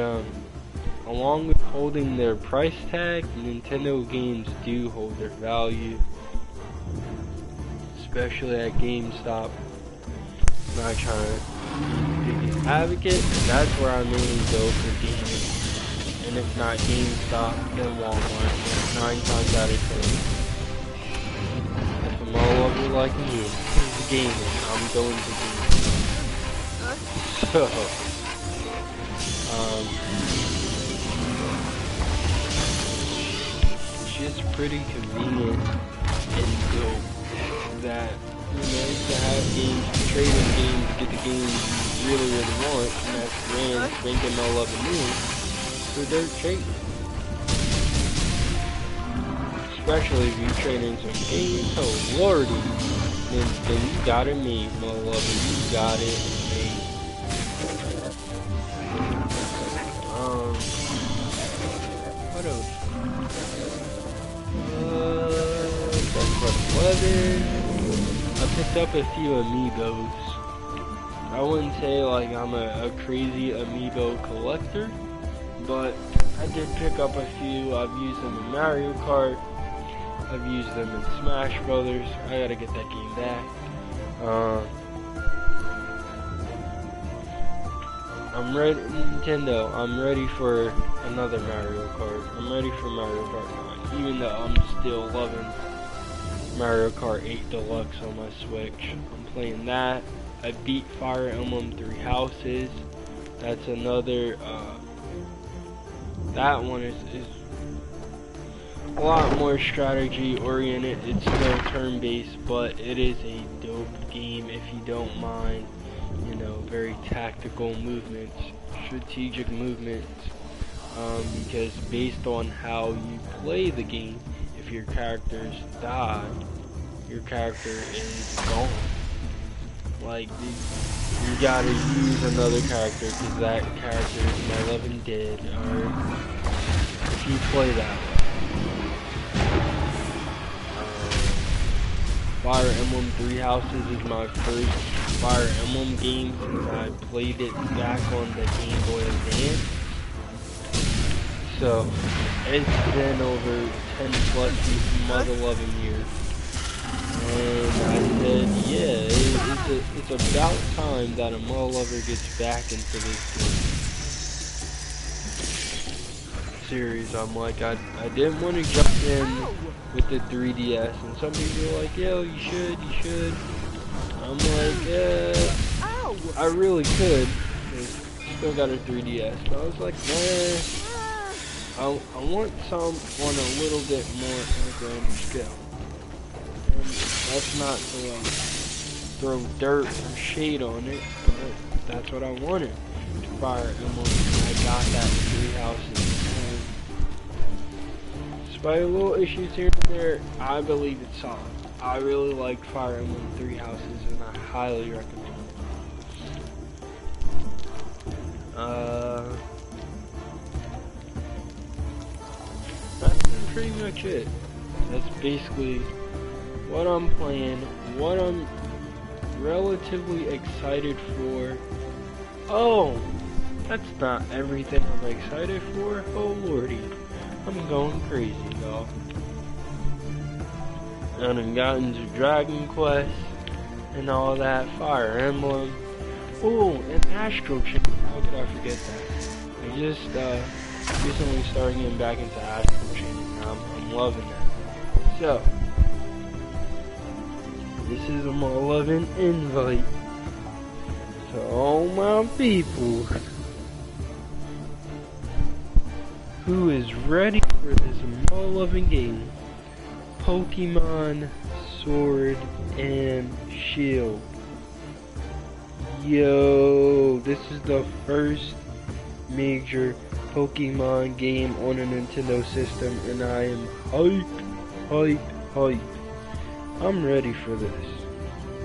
A: along with holding their price tag, Nintendo games do hold their value, especially at GameStop. I'm not trying to be an advocate, but that's where I mainly go for gaming. And if not GameStop, then Walmart. 9 times out of 10. If I'm all over like me, it's gaming. I'm going to gaming. So, it's just pretty convenient and good that, you know, to have games, to trade in games, to get the games you really want, and that's grand, spanking all of it new, for dirt cheap. Especially if you trade in some games, oh lordy, then you got it made, my lover, you got it made. What else? That's 11. I picked up a few amiibos. I wouldn't say like I'm a crazy amiibo collector, but I did pick up a few. I've used them in Mario Kart. I've used them in Smash Brothers. I gotta get that game back. I'm ready, Nintendo. I'm ready for another Mario Kart. I'm ready for Mario Kart 9, even though I'm still loving Mario Kart 8 Deluxe on my Switch. I'm playing that. I beat Fire Emblem 3 Houses. That's another, that one is a lot more strategy oriented. It's still turn based, but it is a dope game if you don't mind, you know, very tactical movements, strategic movements, because based on how you play the game, if your characters die, your character is gone. Like, you gotta use another character because that character is now living dead, or if you play that way. Fire Emblem 3 Houses is my first Fire Emblem game since I played it back on the Game Boy Advance. So, it's been over 10 plus mother-loving years. And I said, yeah, it's about time that a mother-lover gets back into this series. I'm like, I didn't want to jump in with the 3DS, and some people are like, yo, you should. I'm like, I really could. Still got a 3DS, but I was like, I want some on a little bit more on a grander scale. And that's not to throw dirt or shade on it, but that's what I wanted. Fire Emblem, I got that 3 Houses. Despite a little issues here and there, I believe it's solid. I really liked Fire Emblem 3 Houses, and I highly recommend it. That's pretty much it. That's basically what I'm playing, what I'm relatively excited for. Oh, that's not everything I'm excited for. Oh lordy, I'm going crazy, y'all. And I've gotten to Dragon Quest and all that, Fire Emblem. Oh, and Astro Chain. How could I forget that? I just recently started getting back into Astro Chain, and I'm loving that. So, This is my 11th invite to all my people who is ready for this loving game, Pokemon Sword and Shield. Yo, this is the first major Pokemon game on a Nintendo system, and I am hype. I'm ready for this.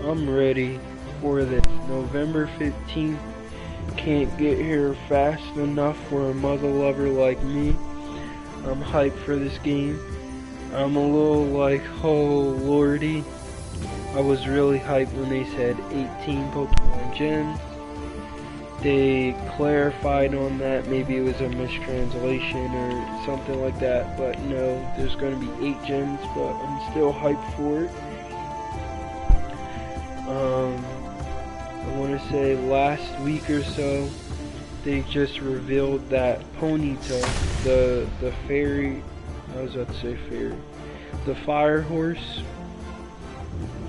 A: I'm ready for this. November 15th can't get here fast enough for a mother lover like me. I'm hyped for this game. I'm a little like, oh lordy. I was really hyped when they said 18 Pokemon Gems. They clarified on that, maybe it was a mistranslation or something like that, but no, there's going to be 8 gems, but I'm still hyped for it. I want to say last week or so, they just revealed that Ponyta, the fairy, I was about to say fairy, the fire horse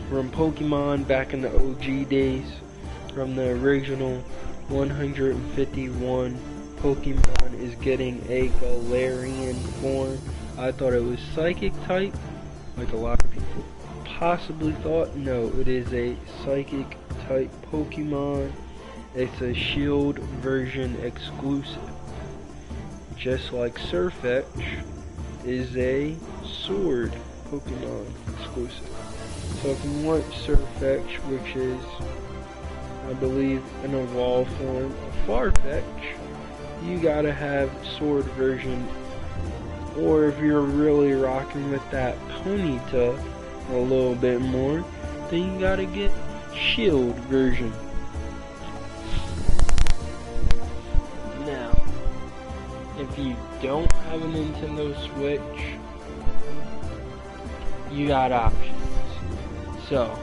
A: from Pokemon back in the OG days, from the original 151 Pokemon, is getting a Galarian form. I thought it was Psychic type, like a lot of people possibly thought. No, it is a Psychic type Pokemon. It's a Shield version exclusive. Just like Surfetch is a Sword Pokemon exclusive. So if you want Surfetch, which is, I believe, an evolved form of Farfetch, you gotta have Sword version. Or if you're really rocking with that Ponyta a little bit more, then you gotta get Shield version. Now, if you don't have a Nintendo Switch, you got options. So,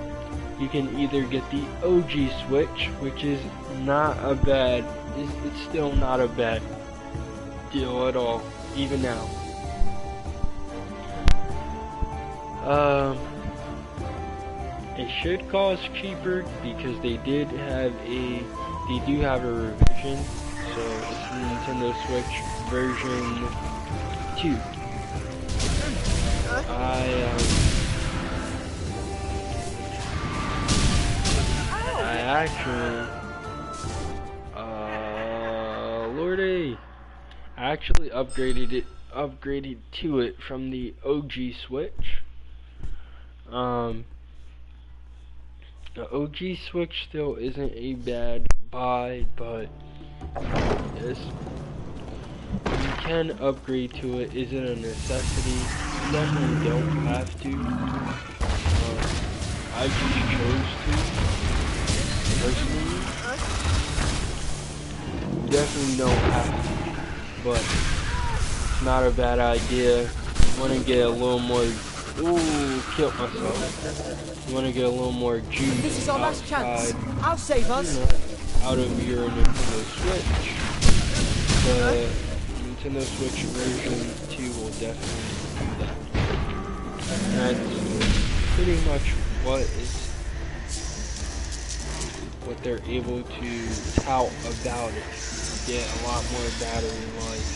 A: you can either get the OG Switch, which is not a bad, it's still not a bad deal at all, even now. It should cost cheaper because they do have a revision, so it's the Nintendo Switch version 2. I actually, lordy, I actually upgraded to it from the OG Switch. The OG Switch still isn't a bad buy, but yes, you can upgrade to it. Is it a necessity? You definitely don't have to. I just chose to, personally. You definitely don't have to, but it's not a bad idea. You want to get a little more. Ooh, killed myself. You want to get a little more juice.
D: This is our last chance.
A: outside,
D: I'll save us.
A: out of your Nintendo Switch. The Nintendo Switch version 2 will definitely do that. And that's pretty much what they're able to tout about it. Get a lot more battery life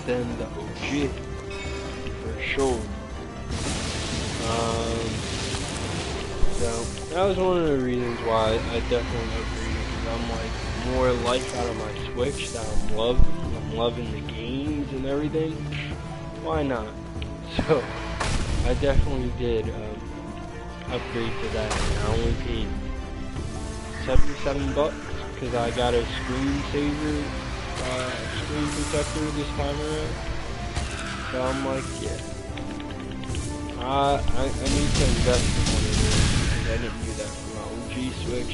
A: than the OG. For sure. So that was one of the reasons why I definitely agreed, because I'm like more life out of my Switch that I'm loving the games and everything. Why not? So I definitely did upgrade to that, and I only paid $77 because I got a screen protector this time around. So I'm like, yeah, I need to invest in one of those, because I didn't do that for my OG Switch.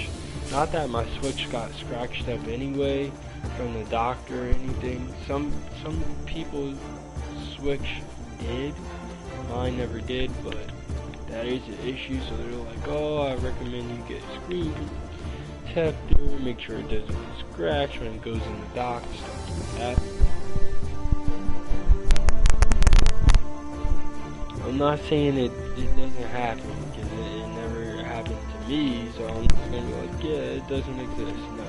A: Not that my Switch got scratched up anyway from the doctor or anything. Some people's Switch did, mine never did, but that is an issue. So they're like, oh, I recommend you get a screen protector, make sure it doesn't scratch when it goes in the dock, stuff like that. I'm not saying it doesn't happen, because it never happened to me, so I'm just gonna be like, yeah, it doesn't exist. No.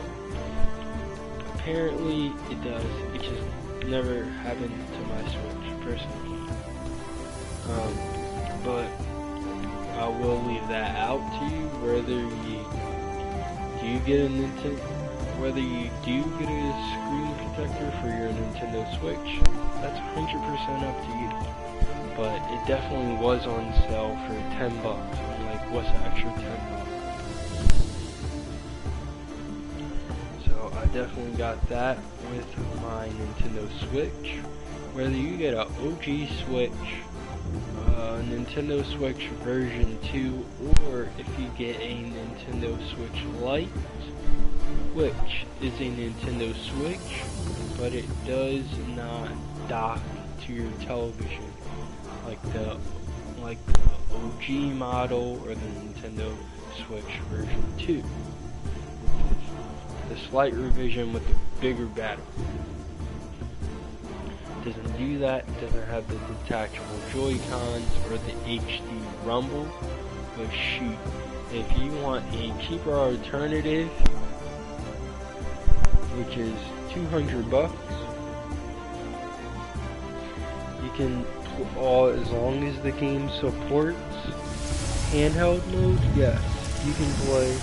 A: Apparently it does. It just never happened to my Switch, personally. But I will leave that out to you, whether you do get a Nintendo, whether you do get a screen protector for your Nintendo Switch. That's 100% up to you. But it definitely was on sale for $10. I'm like, what's the extra $10? So I definitely got that with my Nintendo Switch. Whether you get an OG Switch, Nintendo Switch version 2, or if you get a Nintendo Switch Lite, which is a Nintendo Switch, but it does not dock to your television like the OG model or the Nintendo Switch version 2. The slight revision with the bigger battery. Doesn't do that, doesn't have the detachable Joy-Cons or the HD rumble. But shoot, if you want a cheaper alternative, which is $200, you can, as long as the game supports handheld mode, yes, you can play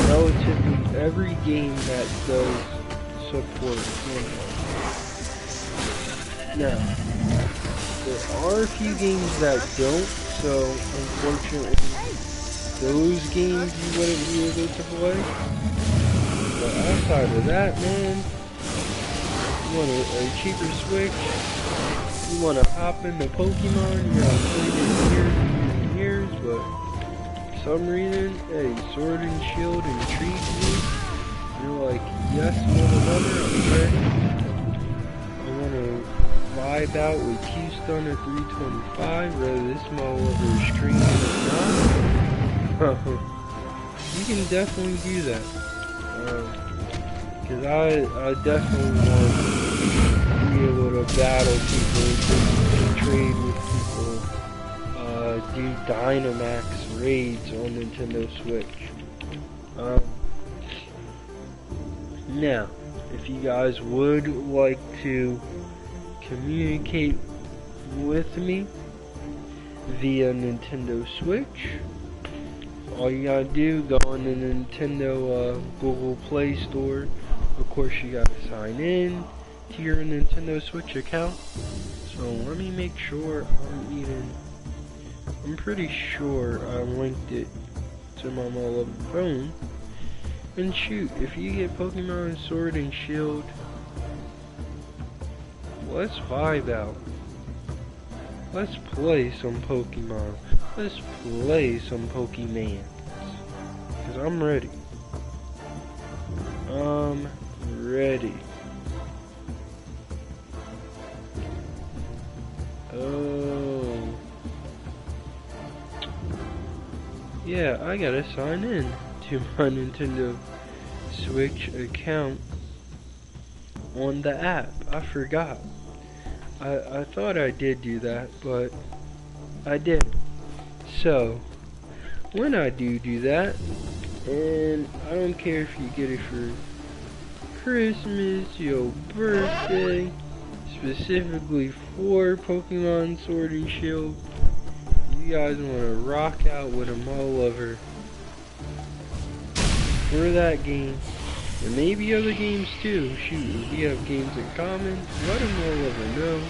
A: relatively every game that does support handheld. Now, there are a few games that don't, so unfortunately, those games you wouldn't be able to play. But outside of that, man, you want a cheaper Switch, you want to hop into Pokemon, you have played it years and years, but for some reason, hey, Sword and Shield intrigues you. You're like, yes, mother, I'm ready. I want to vibe out with Qstunna325, whether this motherfucker is streaming or not. You can definitely do that. Because I definitely want to be able to battle people, trade with people, do Dynamax raids on Nintendo Switch. Now, if you guys would like to communicate with me via Nintendo Switch, all you gotta do, go on the Nintendo Google Play Store. Of course, you gotta sign in to your Nintendo Switch account. So let me make sure I'm pretty sure I linked it to my mobile phone. And shoot, if you get Pokemon Sword and Shield, let's vibe out. Let's play some Pokemon. Let's play some Pokemans. Cause I'm ready. I'm ready. Oh. Yeah, I gotta sign in to my Nintendo Switch account on the app. I forgot. I thought I did do that, but I didn't. So, when I do that, and I don't care if you get it for Christmas, your birthday, specifically for Pokemon Sword and Shield, you guys want to rock out with a Mole Lover for that game, and maybe other games too. Shoot, if you have games in common, let a Mole Lover know.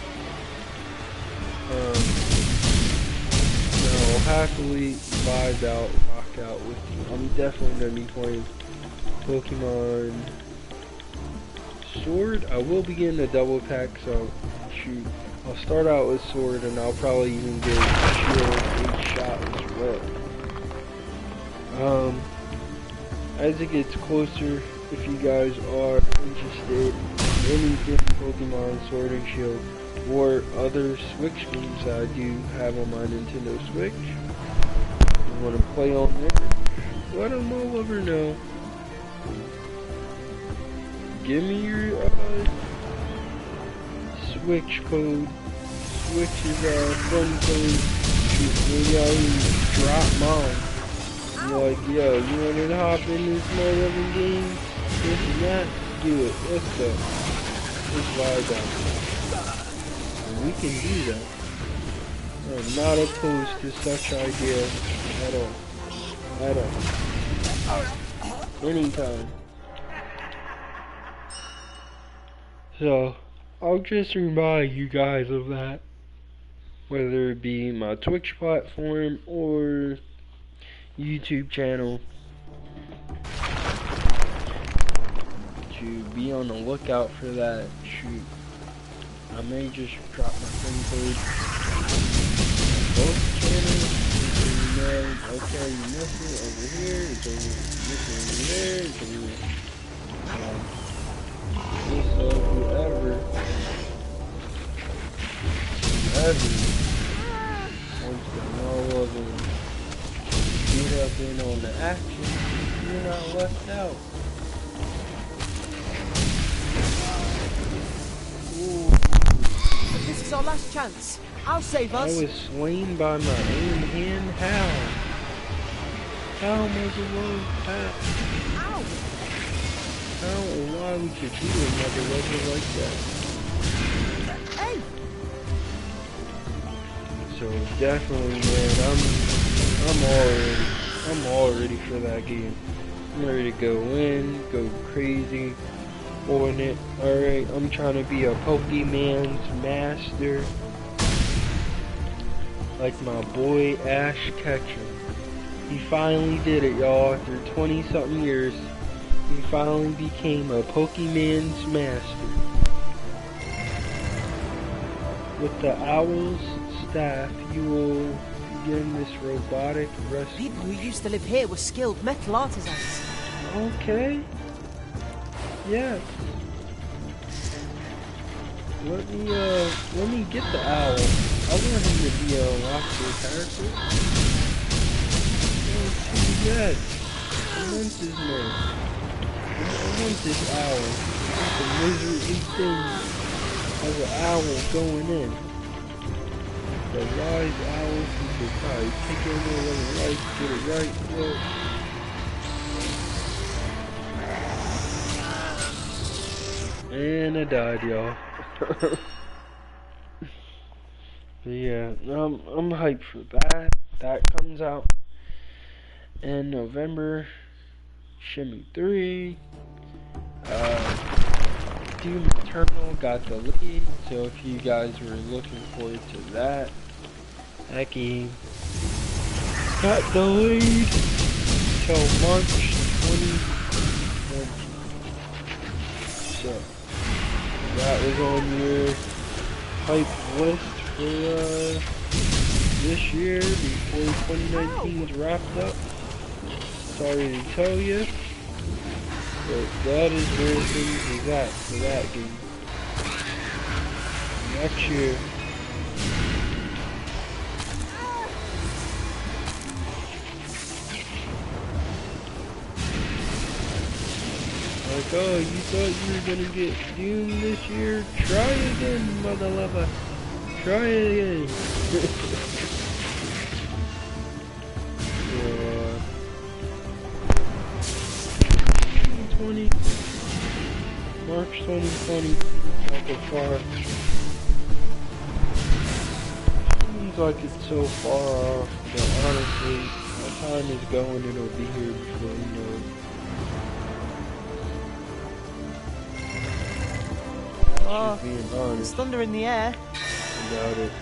A: I'll happily vibe out, rock out with you. I'm definitely going to be playing Pokemon Sword. I will be getting a double pack, so shoot, I'll start out with Sword, and I'll probably even get Shield 8 shot as well. As it gets closer, if you guys are interested in anything Pokemon Sword and Shield, or other Switch games that I do have on my Nintendo Switch, you want to play on there, let a Mole Lover know. Give me your Switch code, switches friend code, maybe I'll even drop mine. You're like, yo, you wanna hop in this motherfucking game? This and that? Do it. Let's go. Let's vibe out. And we can do that. I'm not opposed to such ideas at all. At all. Anytime. So, I'll just remind you guys of that. Whether it be my Twitch platform or YouTube channel. To be on the lookout for that. Shoot. I may just drop my friend code. Both channels. Okay, you missed it over here. It's over missing over there. It's over whoever wants to know of and get up in on the action, you're not left out. Ooh.
D: But this is our last chance. I'll save us.
A: I was slain by my own hand. How? How am I below that?
D: Ow!
A: How and why would you do another legend like that?
D: Hey!
A: So definitely, man, I'm all ready for that game. I'm ready to go in, go crazy on it. Alright, I'm trying to be a Pokemon's master. Like my boy Ash Ketchum. He finally did it, y'all. After 20-something years, he finally became a Pokemon's master. With the owl's staff, you will begin this robotic rescue.
D: People who used to live here were skilled metal artisans.
A: Okay. Yes. Let me get the owl. I want him to be a roster character. Oh, too bad. I want this man. I want this owl. It's a miserly thing as an owl going in. The wise owl who could probably take over life, get it right. Well, and I died, y'all. But yeah, I'm hyped for that. That comes out in November. Shimmy 3. Doom Eternal got the lead, so if you guys were looking forward to that game got delayed till March 2020. So that was on your hype list for this year before 2019 is wrapped up. Sorry to tell you, but that is where things is at for that game. Next year. Like, oh, you thought you were gonna get Doom this year? Try again, mother lover. Try it again. March 2020, not so far. Seems like it's so far off, but honestly, my time is going and it'll be here before you know it.
B: Oh, there's thunder in the air.
A: About it.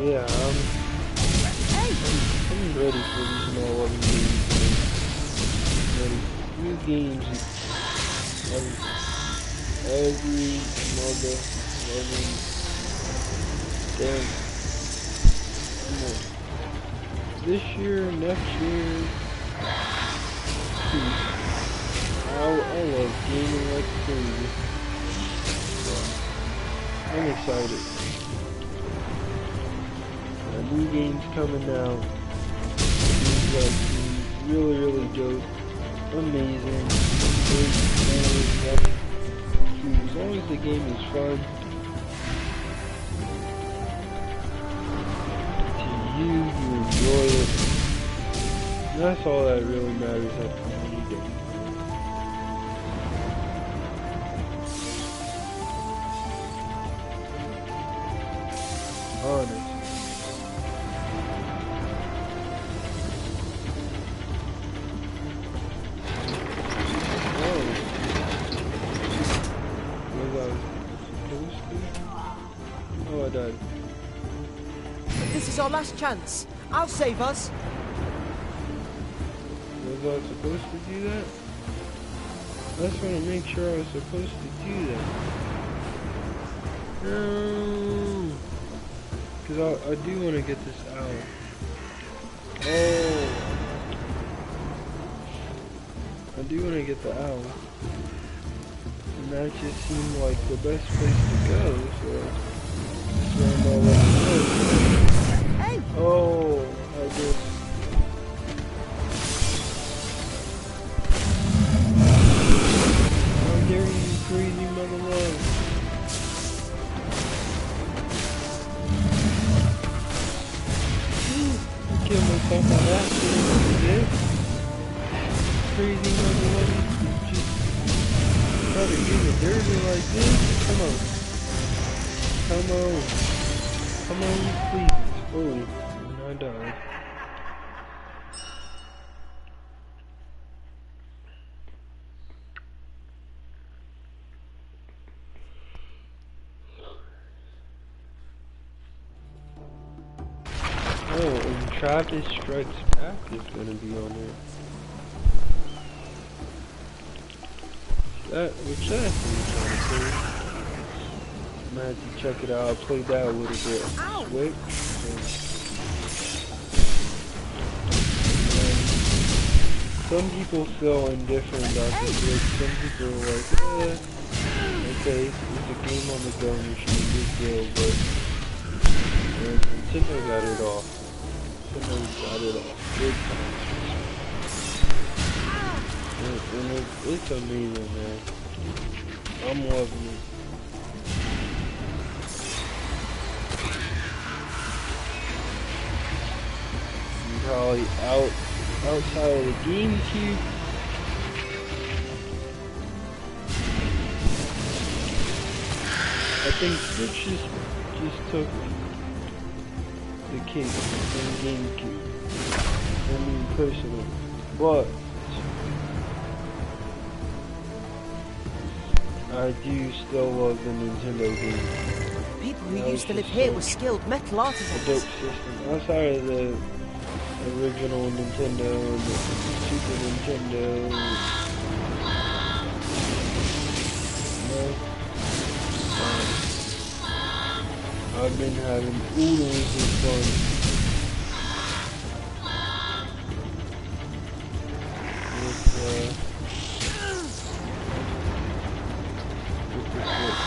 A: Yeah, I'm ready for these motherfucking games. Ready. New games every damn. Come on. This year, next year. I love gaming like crazy. I'm excited. New games coming out. These like really, really dope. Amazing. too. As long as the game is fun to you, you enjoy it. And that's all that really matters at the end of the day. Honest. Oh, I died.
D: But this is our last chance. I'll save us.
A: Was I supposed to do that? I just want to make sure I was supposed to do that. No. Because I do want to get this out. Oh. I do want to get the owl. And that just seemed like the best place to go, so that's where I'm all letting go.
D: Hey!
A: Oh, I just... How dare you, crazy mother love? I killed myself on accident, you did? Crazy mother love. Try to get it dirty like this? Come on. Come on. Come on, please. Oh, and I died. Oh, and Travis Strikes Back is gonna be on there. Which that's really kind of cool. I'm gonna have to check it out. I played that a little bit. Switch. Some people feel indifferent about the Switch. Some people are like, okay, it's a game on the go and you should be big deal, but Nintendo got it off. Nintendo got it off. Big time. And it's amazing, man. I'm loving it. I'm probably outside of the GameCube. I think Switch just took the cake from GameCube. I mean, personally. But I do still love the Nintendo game.
B: People who used to live here were skilled metal
A: A
B: artisans.
A: dope system. Outside of the original Nintendo and the Super Nintendo. I've been having oodles of fun. With the Switch.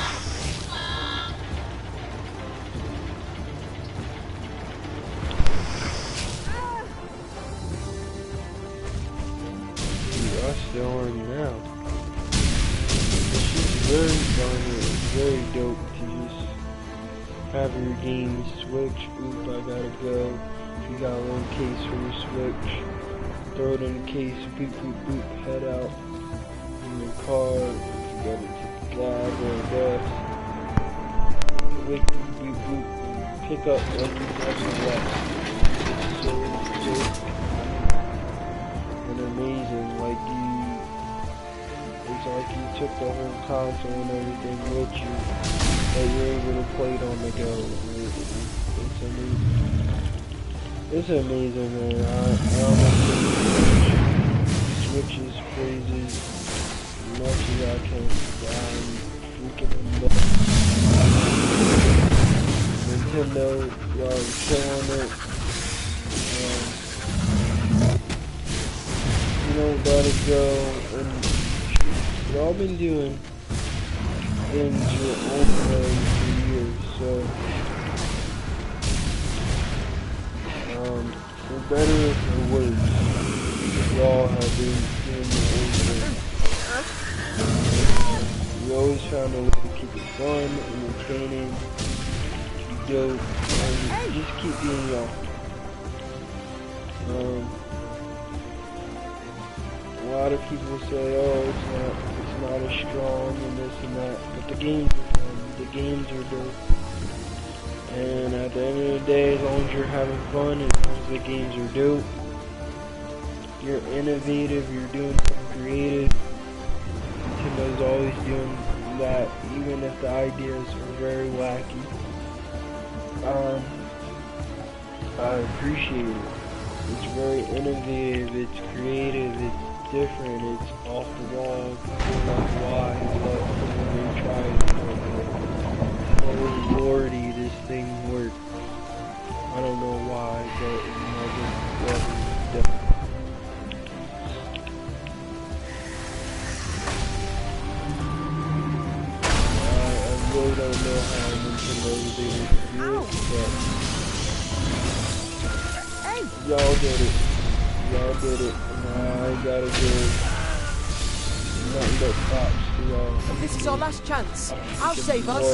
A: Dude, I still learn now. It's just very fun. It's very dope to just have your game switch. Oop, I gotta go. You got a little case for your Switch. Throw it in the case, boop, boop, boop, head out in your car. If you got it to drive or bus. Wait, boop, boop, pick up like you never left. It's so dope and amazing. Like it's like you took the whole console and everything with you. That you're able to play it on the go. It's amazing. It's amazing, man. I almost Switch is crazy. As much as I can. I'm freaking in love. Nintendo, y'all killing it. You know, gotta go. And y'all been doing things your own way for years, so for better or for worse, y'all have been doing your own thing. We always found a way to keep it fun, entertaining, dope, and just keep being young. A lot of people say, oh, it's not as strong and this and that, but the games are fun, the games are dope. And at the end of the day, as long as you're having fun, as long as the games are dope, you're innovative, you're doing something creative. Nintendo's always doing that, even if the ideas are very wacky. I appreciate it. It's very innovative, it's creative, it's different, it's off the wall. That's why they try it. Oh lordy, this thing worked. I don't know why, but it never does. I really don't know how Nintendo was able to do it, but y'all did it. Y'all did it. And I gotta give nothing but props to y'all.
D: This is our last chance. I'll save us.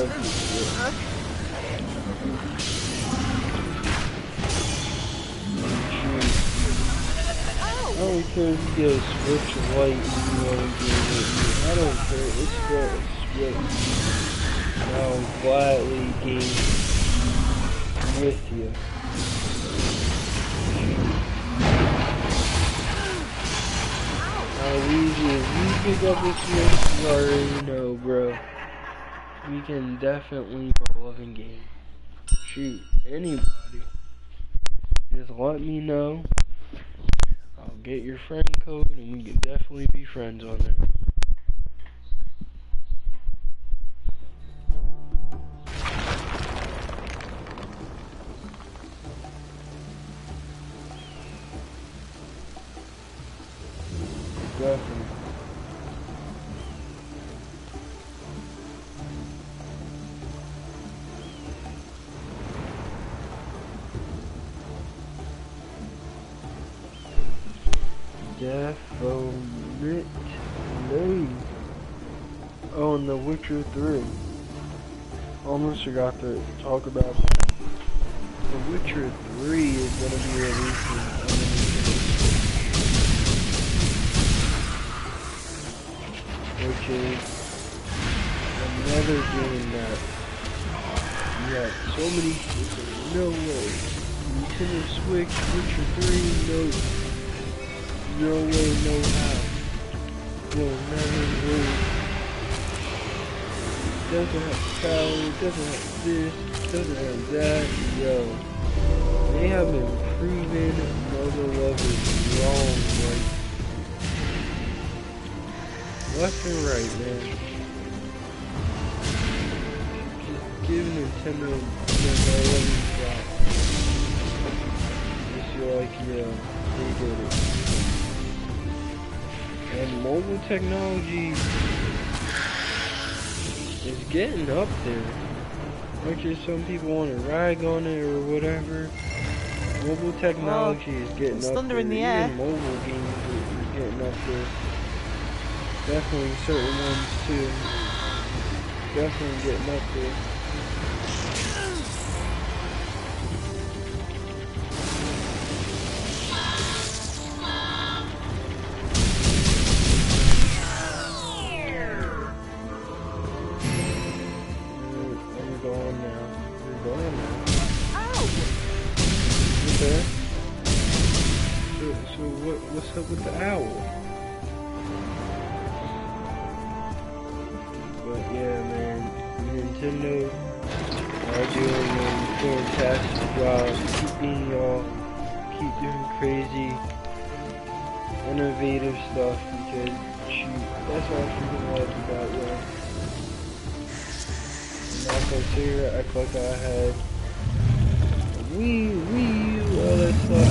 A: I don't care if you get a Switch Lite and you want to game with me. I don't care. It's still a Switch. I'll gladly game with you. How easy is you pick up a Switch? You already know, bro. We can definitely go up in game. Shoot, anybody. Just let me know. I'll get your friend code and we can definitely be friends on there. Definitely. Definitely. Oh, and The Witcher 3. Almost forgot to talk about that. The Witcher 3 is going to be releasing on the which is another game that you have so many people, no way. Nintendo Switch, Witcher 3, no way, no how. You'll never really. Doesn't have power, doesn't have this, doesn't have that, yo. They have been proven mother lovers wrong, like, left and right, man. Just give Nintendo their loving shot. Just feel like, yeah, they did it. And mobile technology is getting up there. Much as some people want to rag on it or whatever, mobile technology is getting up
B: thunder
A: there.
B: in the air.
A: Even mobile games are getting up there. Definitely certain ones too. Definitely getting up there. What's up with the owl? But yeah, man, Nintendo are doing a fantastic job. Keep being y'all, keep doing crazy, innovative stuff because shoot, that's all I freaking like about y'all. I'm not gonna sit here and act like I had Wii U, all that stuff.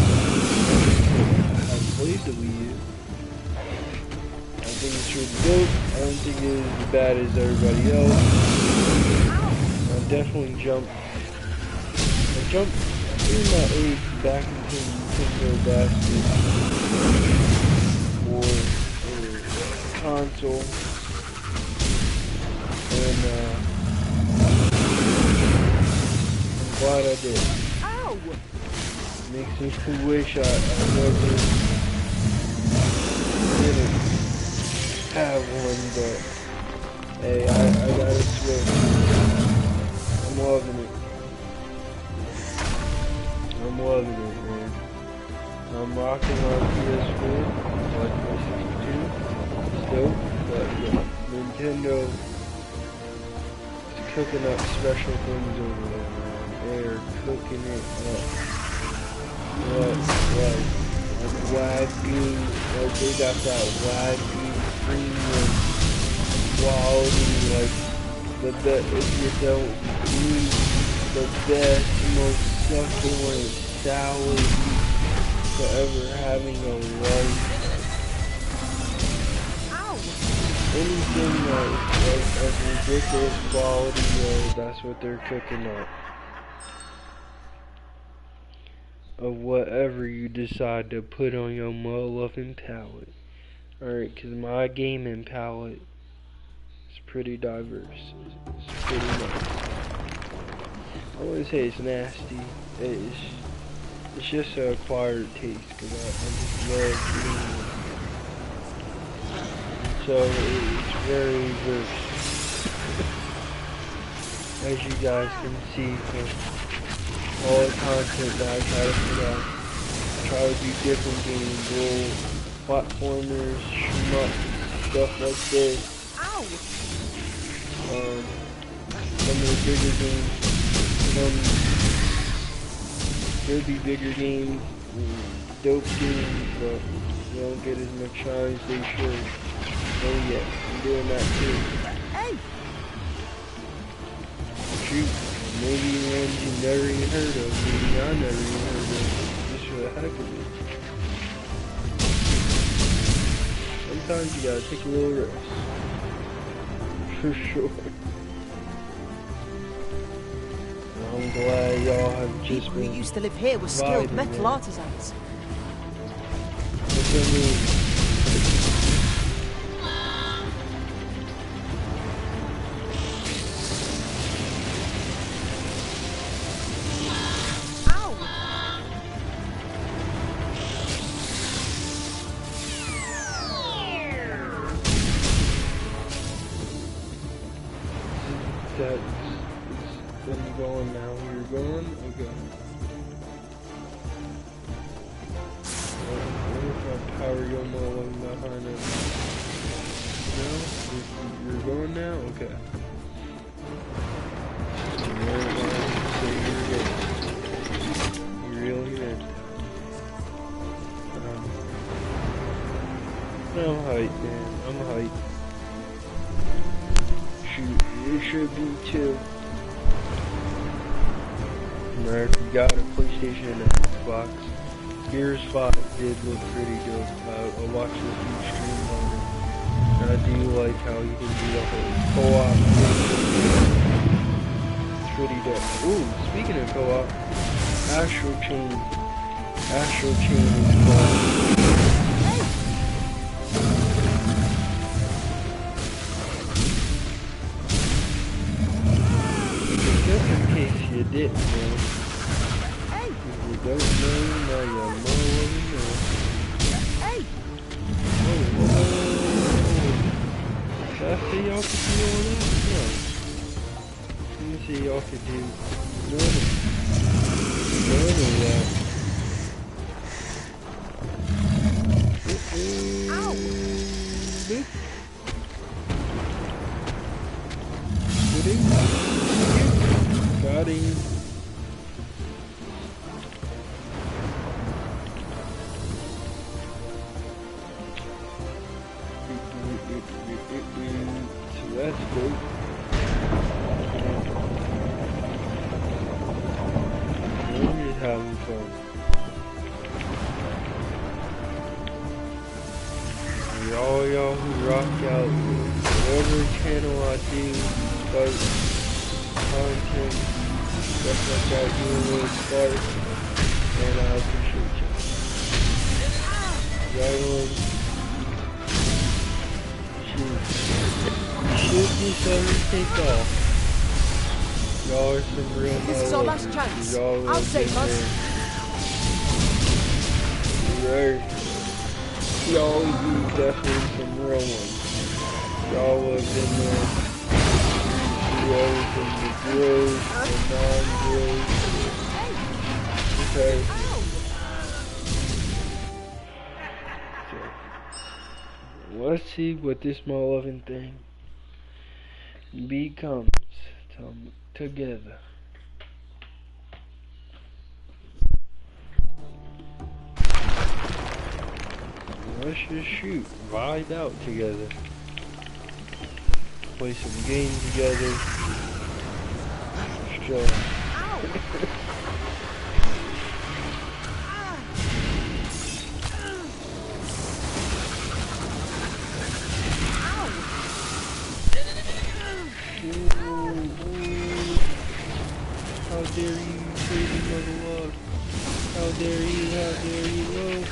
A: Played the Wii U. I think it's really dope. I don't think it is as bad as everybody else. I definitely jumped in my age back into Nintendo basket or console. and I'm glad I did.
D: Ow!
A: Makes me wish I never didn't have one, but hey, I gotta switch. I'm loving it. I'm loving it, man. I'm rocking my PS4, like my 62, still, but yeah, Nintendo is cooking up special things over there, man. They're cooking it up. Like Wagyu, like they got that Wagyu premium quality, like the best, if you don't need the best, most succulent sour to ever having a life.
D: Ow!
A: Anything like of ridiculous quality, that's what they're cooking up. Of whatever you decide to put on your motherfucking palette. Alright, because my gaming palette is pretty diverse. It's pretty nice. I wouldn't say it's nasty. It's just an acquired taste, because I just love gaming. So it's very diverse. As you guys can see from all the content that I try to put out. I try to do different games, role, platformers, shmup, stuff like this.
D: Ow!
A: Some of the bigger games, there'll be bigger games, dope games, but you don't get as much shine as they should. Oh yeah, I'm doing that too.
D: Hey!
A: Shoot. Maybe ones you never even heard of, maybe I never even heard of, just for the heck of it. Sometimes you gotta take a little risk. For sure. And I'm glad y'all have just
D: People
A: been
D: who used to live here were skilled
A: vibing,
D: metal
A: man.
D: artisans.
A: What's that mean? That's been going now. You're going? Okay. What if I power your mole behind it? No? You're going now? Okay. You're good. You're really good. I'm hyped, man. I'm hyped. Shoot, you should be too. Or if you got a PlayStation and an Xbox, Gears 5 did look pretty good. I watched a few streams on it. And I do like how you can do the whole co-op thing. It's pretty dope. Ooh, speaking of co-op, Astral Chain is fun. Just in case you didn't know. If you don't know, now you know.
D: Hey!
A: Whoa. Did I say y'all could do all that? No. Let me see y'all could do none of that.
D: Ow!
A: Boop. Got him. So that's cool. We're just having fun. All y'all who rock out whatever channel I do, like content, stuff like that, you a little spark, and I appreciate y'all. Y'all shoot. should just ever take off. Y'all are some real
D: This is our last chance. I'll save us.
A: Right. Y'all are definitely some real ones. Y'all lived in there. Growth and the growth, the non-growth. Okay. So, let's see what this malevolent thing becomes together. Let's just shoot, vibe out together. Play some games together. Sure. How dare you, crazy motherfucker. How dare you, whoa.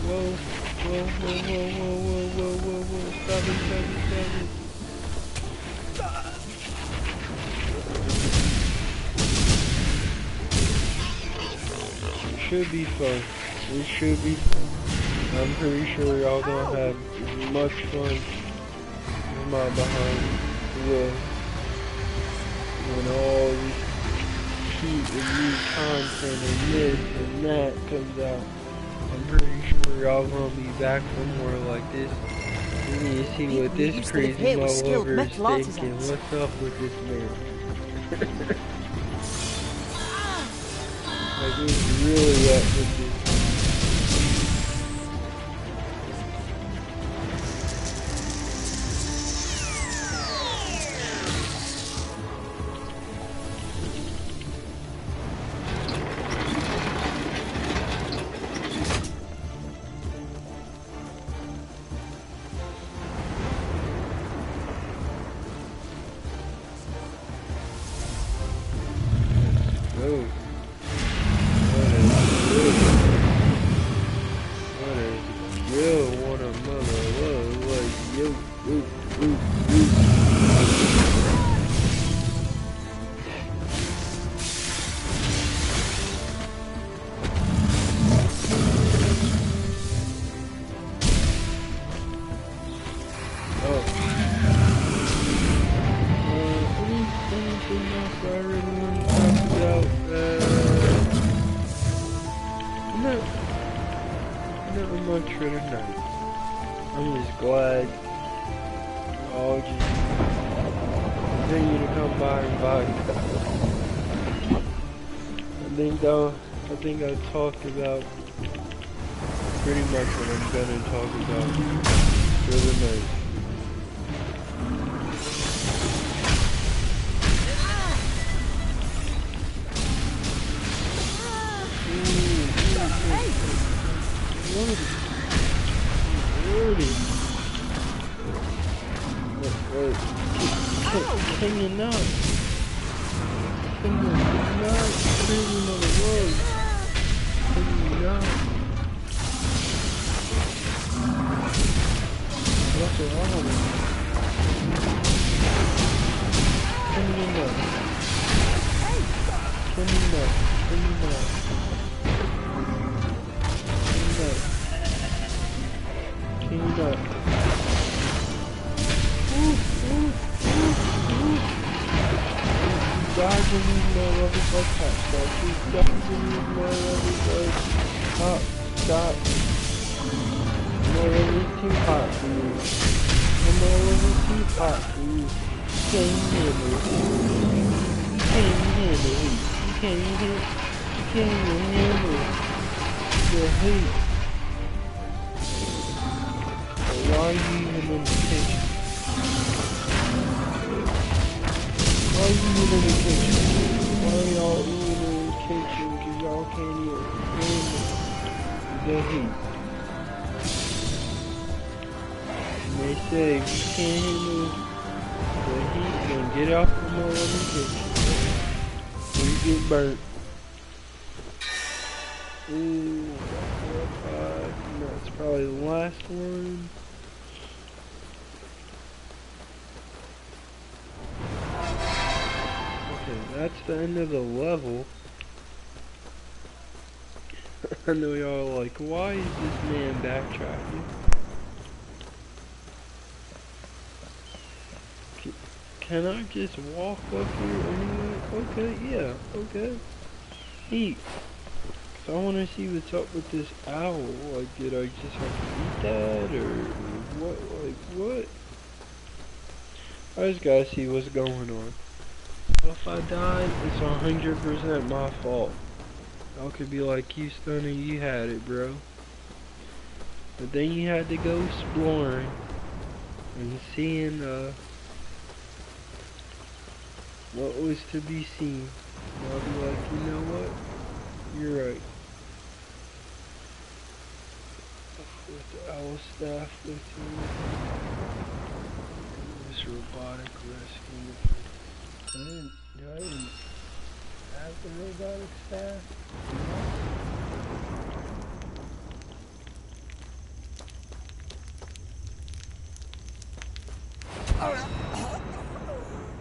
A: Whoa, stop it. It should be fun. I'm pretty sure y'all gonna have as much fun as my behind will when all this cute and new content and this and that comes out. I'm pretty sure y'all gonna be back for more like this. We need to see what this crazy motherfucker is thinking. What's up with this man? Like, what's really up with this? I'm just glad y'all just continue to come by and vibe. I think I talked about pretty much what I'm gonna talk about for the night. Can you not? Can you not screaming on the road? Can you not? What's wrong with you? Can you not? Can you not? Can you not? Can you not? Dodging these motherfuckers like hot shots. She's dodging these motherfuckers like hot shots. Motherfuckers too hot for you. The motherfuckers too hot for you. Can't handle it. Can't handle it. Can't handle it. The hate. So why are you even in the kitchen? Why are you even in the kitchen? Why are y'all even in the kitchen? Cause y'all can't even handle the heat. And they say if you can't handle the heat, then get off the motherfucking kitchen. Or you get burnt. Ooh, 4, 5. That's probably the last one. that's the end of the level. I know y'all are like, why is this man backtracking? Can I just walk up here anyway? Okay, yeah, okay. Neat. So I want to see what's up with this owl. Like, did I just have to eat that, or what? Like, what? I just gotta see what's going on. If I die, it's 100% my fault. I could be like, Qstunna, you had it, bro. But then you had to go exploring and seeing what was to be seen. And I'll be like, you know what? You're right. With the owl staff with you. This robotic rescue. Do I even have the robotic staff?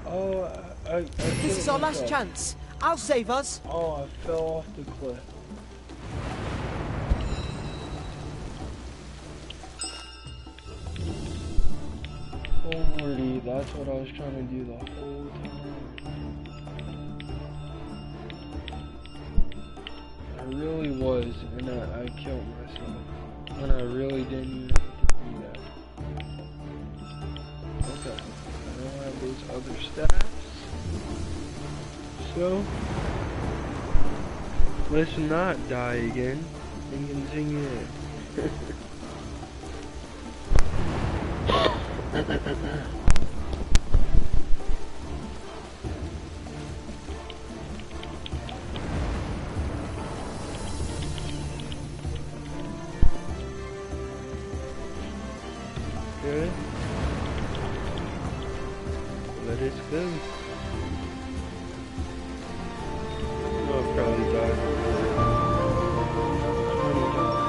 A: Oh, I
D: This is our last chance. I'll save us.
A: Oh, I fell off the cliff. Holy, that's what I was trying to do the whole time. I really was, and I killed myself. And I really didn't even have to do that. Okay, I don't have those other staffs. So, let's not die again and continue it. Good. Let it go. I'll probably die 20 times.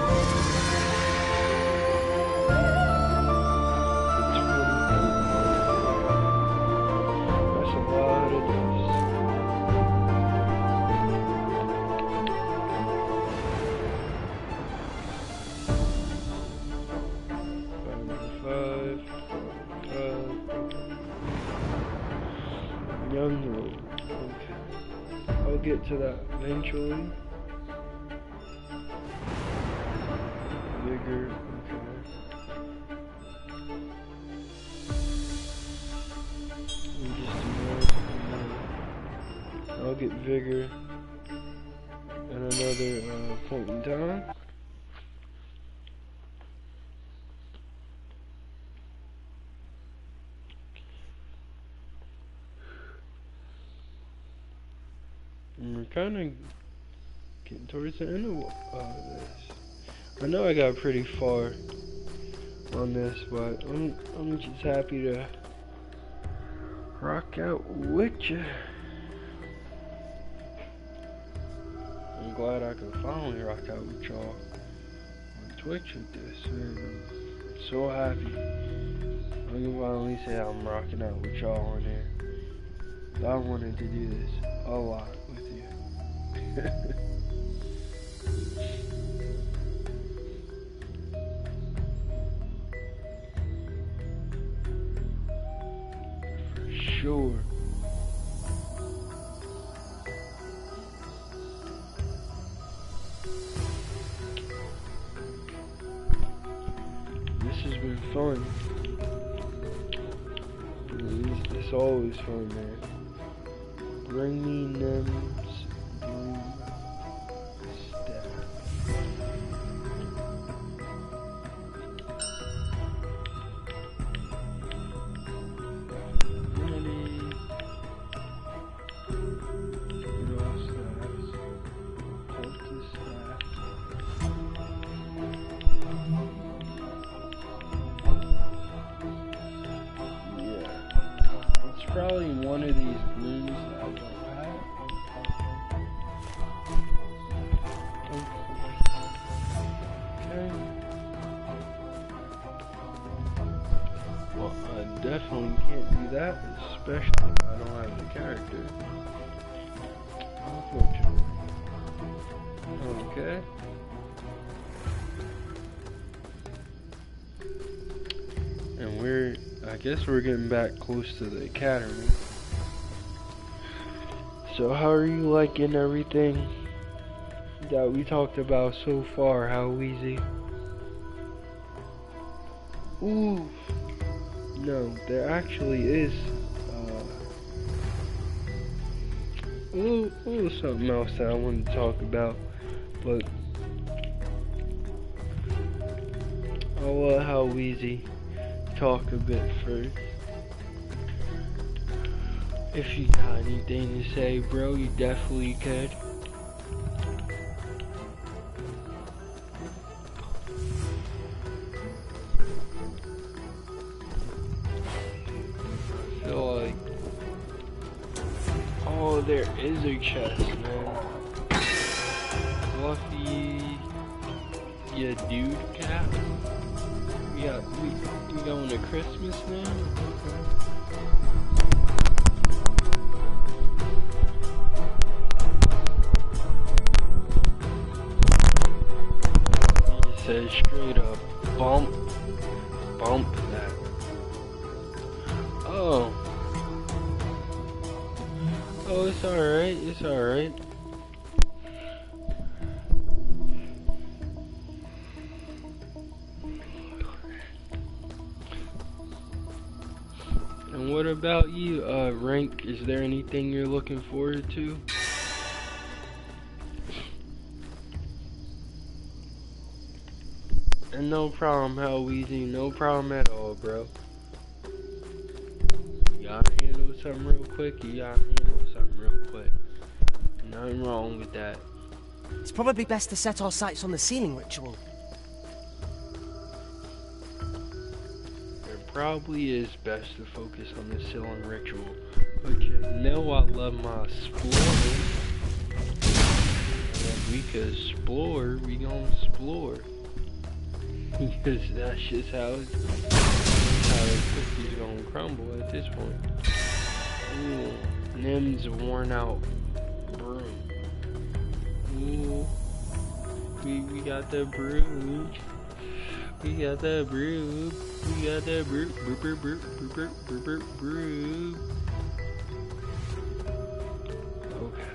A: That's a lot of dust. Five. Young road. Okay. I'll get to that eventually. Vigor. Okay. I'll get vigor at another point in time. And we're kind of getting towards the end of this. I know I got pretty far on this, but I'm just happy to rock out with you. I'm glad I could finally rock out with y'all on Twitch with this, man. I'm so happy. I can finally say I'm rocking out with y'all on here. I wanted to do this a lot with you. For sure. This has been fun. It's always fun, man. Bring me Nem's broom staff. Ready. Raw staffs. Cultist staff. Yeah. It's probably one of these brooms that I don't have. Okay. Well, I definitely can't do that, especially if I don't have the character. Okay. And I guess we're getting back close to the academy. So how are you liking everything that we talked about so far? How easy? Ooh. No, there actually is a little something else that I wanted to talk about, but I'll let How Easy talk a bit first. If you got anything to say, bro, you definitely could. I feel like, oh, there is a chest, man. Fluffy, yeah, dude cat. We going to Christmas now? Okay. It says straight up, bump that. Oh, it's alright, it's alright. And what about you, Rank? Is there anything you're looking forward to? And no problem, How Easy, no problem at all, bro. You gotta handle something real quick, Nothing wrong with that.
B: It's probably best to set our sights on the sealing ritual.
A: It probably is best to focus on the sealing ritual. But you know I love my explore. If we could explore, we gonna explore. Because that's just how the cookie's gonna crumble at this point. Ooh, Nim's worn out broom. Ooh, we got the broom. We got the broom. We got the broom. Okay.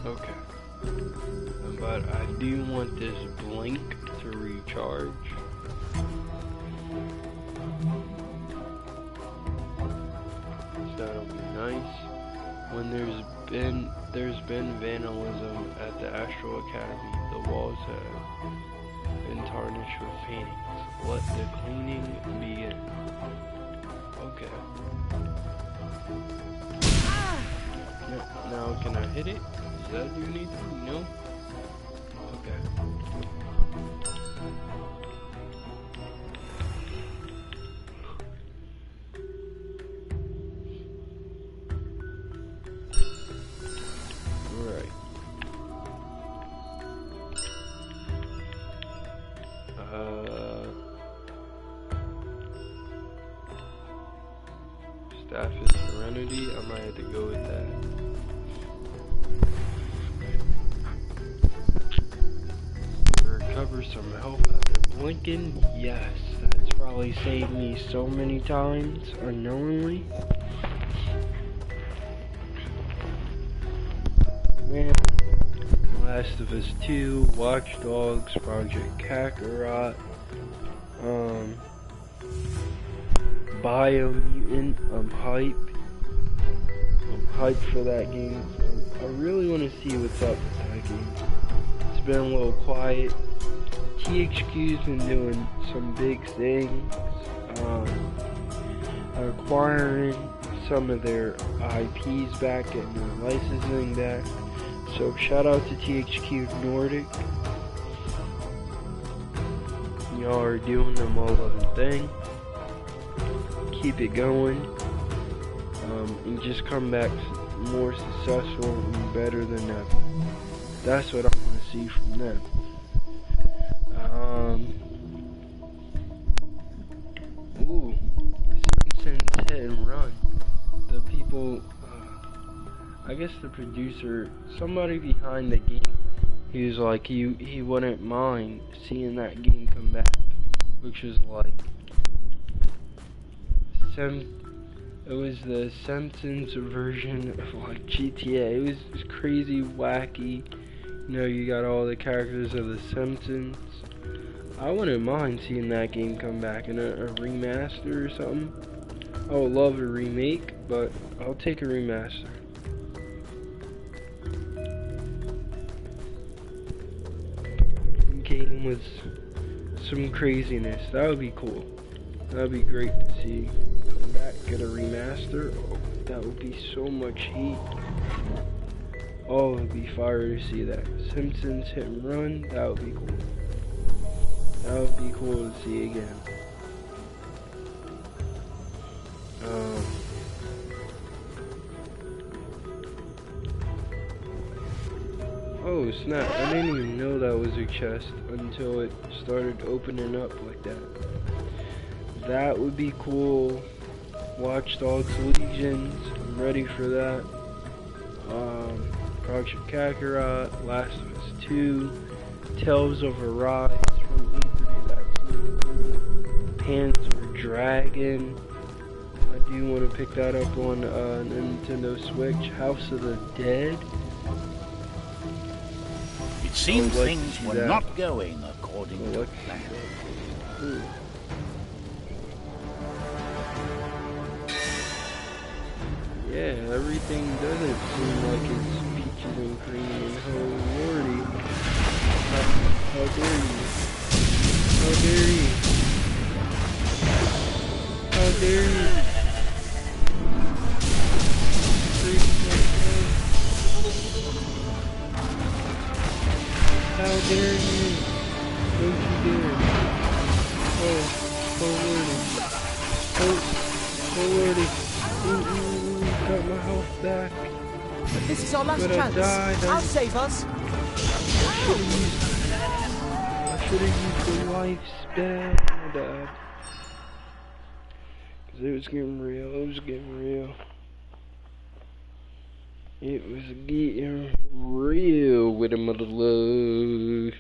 A: Okay, but I do want this blink to recharge. So that'll be nice. When there's been vandalism at the Astral Academy, the walls have been tarnished with paintings. Let the cleaning begin. Okay. Now can I hit it? Does that do anything? No? Okay. Alright. Staff is Serenity. I might have to go with that. Recover some health after blinking. Yes, that's probably saved me so many times unknowingly. Man, Last of Us 2, Watch Dogs, Project Kakarot, Biomutant. I'm hyped for that game. I really want to see what's up with that game. It's been a little quiet. THQ's been doing some big things, acquiring some of their IPs back and their licensing back. So shout out to THQ Nordic. Y'all are doing the all-loving thing. Keep it going. And just come back more successful and better than ever. That's what I want to see from them. Simpsons Hit and Run. The people, I guess the producer, somebody behind the game, he was like, he wouldn't mind seeing that game come back, which was like, it was the Simpsons version of like GTA. It was crazy, wacky. You know, you got all the characters of the Simpsons. I wouldn't mind seeing that game come back in a remaster or something. I would love a remake, but I'll take a remaster. Game with some craziness. That would be cool. That would be great to see. Come back, get a remaster. Oh, that would be so much heat. Oh, it would be fire to see that. Simpsons Hit and Run. That would be cool. That would be cool to see again. Oh snap, I didn't even know that was a chest until it started opening up like that. That would be cool. Watch Dogs Legions, I'm ready for that. Project Kakarot, Last of Us 2, Tales of Arise from E3, that's really cool. Panzer Dragon, I do want to pick that up on Nintendo Switch. House of the Dead.
C: It seems things were not going according to plan.
A: Yeah, everything doesn't seem like it's peaches and cream and oh lordy. How dare you? How dare you? How dare you? How dare you? Don't you dare. Oh lordy. Got my health back.
D: But this is our last chance. I'll save us.
A: I should have used the life spell. My bad. Cause it was getting real. It was getting real. It was getting real with a mother love.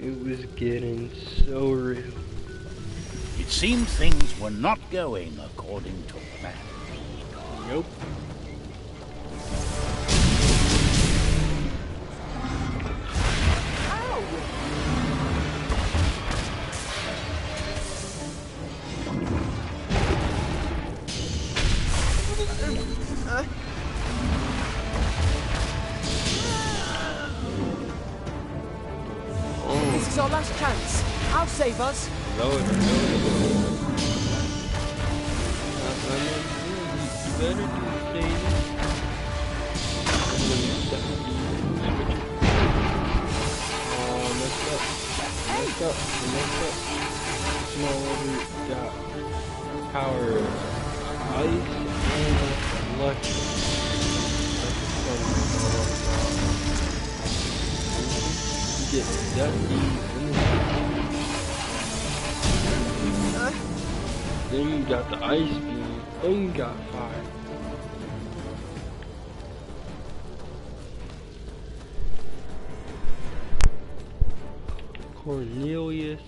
A: It was getting so real.
C: It seemed things were not going according to plan.
A: Nope.
D: This is our last chance. I'll save us.
A: No, you better do the same. Messed up. Small over got power of ice and electric. You get that deep. Then you got the ice beam, then you got fire. Cornelius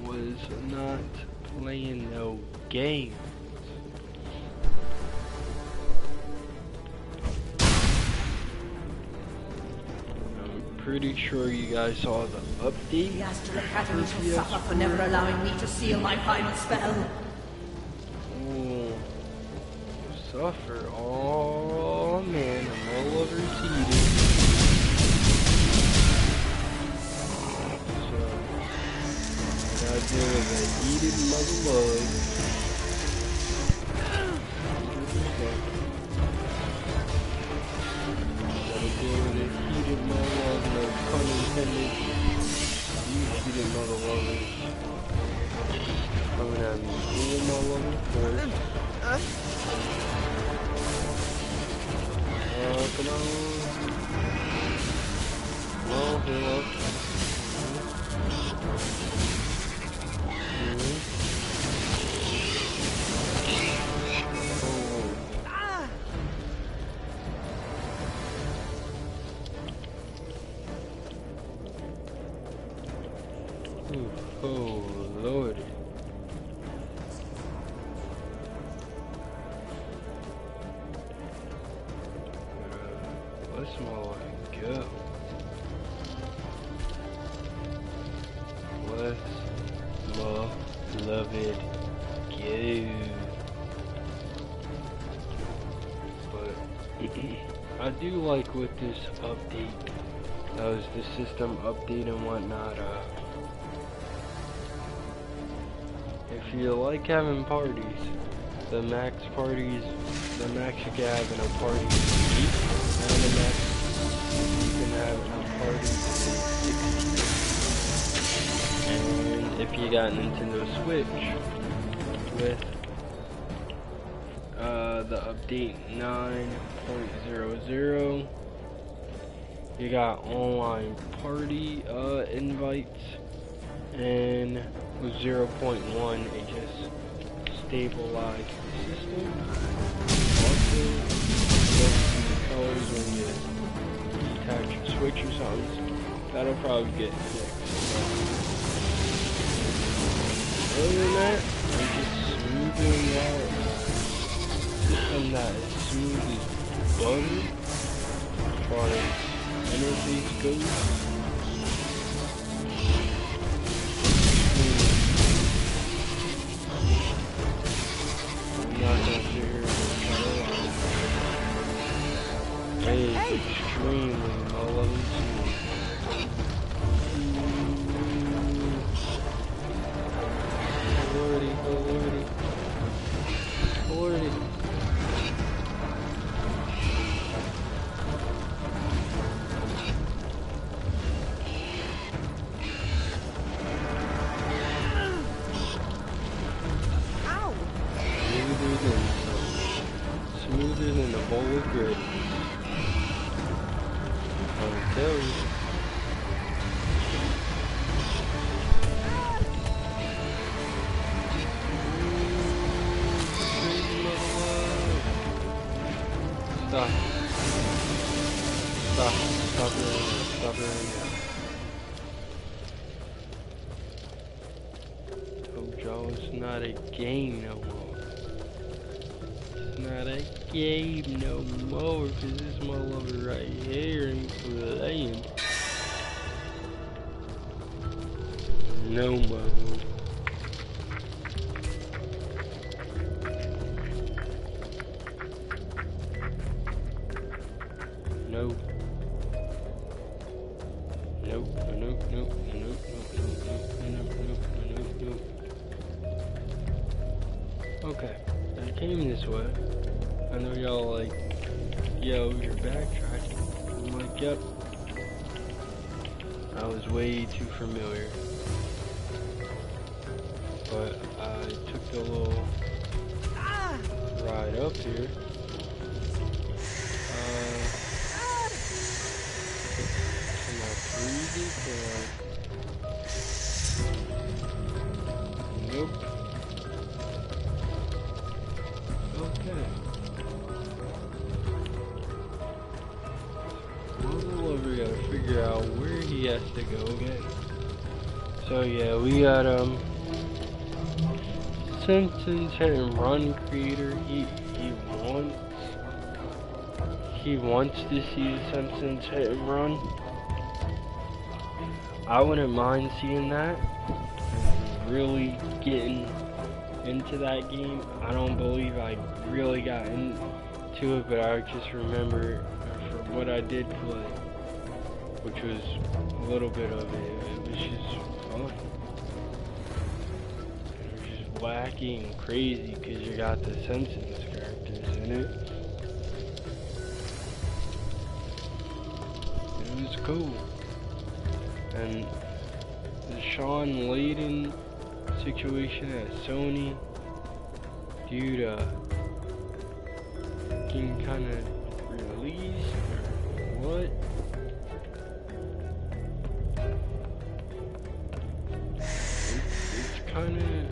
A: was not playing no games. I'm pretty sure you guys saw the update.
E: The Astral Academy shall suffer for never allowing me to seal my final spell.
A: Suffer. Oh man, I'm all overheated. So, gotta deal with a heated mother love. Gotta deal with a heated mother love, no pun intended. You heated mother lovers. Coming at me. Heated mother lovers. come on. Well, heal up. Oh, lordy. Let's more go. Let's more love it go. But I do like with this update, that was the system update and whatnot, if you like having parties, the max you can have in a party is 8, and the max you can have in a party is 16. And if you got Nintendo Switch with the update 9.00, you got online party invites, and with 0.1 it just stabilized the system. Also, you'll see the colors when you detach your Switch or something. That'll probably get fixed. Other than that, I'm just smoothing out a system that is smooth as butter as far as interface goes. Extremely mellow too. Lordy, oh lordy. Lordy.
B: Ow!
A: Smoother than a bowl of gravy. I'll tell you. Stop. Stop. Stop it. Stop it right now. Told y'all it's not a game no more. It's not a game no more, cause this motherfucker right here ain't playing. No more. Nope. Nope. Nope. Nope. Nope. Nope. Nope. Nope. Nope. Okay. I came this way. I know y'all like, yo, you're backtracking. I'm like, yep. I was way too familiar. But I took the little ride up here. Am I freezing or? Nope. Okay. We gotta figure out where he has to go again. So yeah, we got Simpsons Hit and Run creator. He wants to see the Simpsons Hit and Run. I wouldn't mind seeing that. Really getting into that game. I don't believe I really got into it, but I just remember for what I did play, which was a little bit of it. It was just fun. It was just wacky and crazy because you got the Simpsons characters in it. It was cool. And the Sean Layden situation at Sony, dude, getting kind of released or what?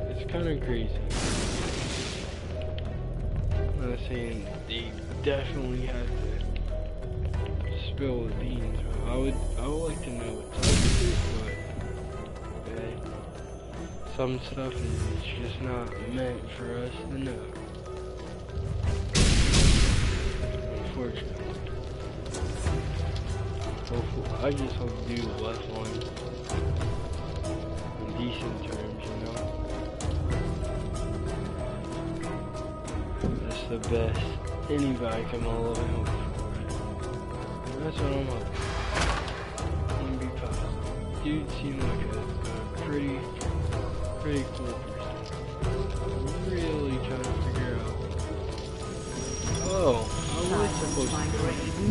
A: It's kind of crazy. I'm not saying they definitely have to spill the beans. I would like to know what's up with it, but some stuff is just not meant for us to know. Unfortunately. Hopefully, I just hope to do left one in decent terms, you know? That's the best anybody can all of hope for. That's what I'm hoping. I'm gonna be positive. Dude seemed like a pretty cool person. I'm really trying to figure out. Oh, I was supposed to go.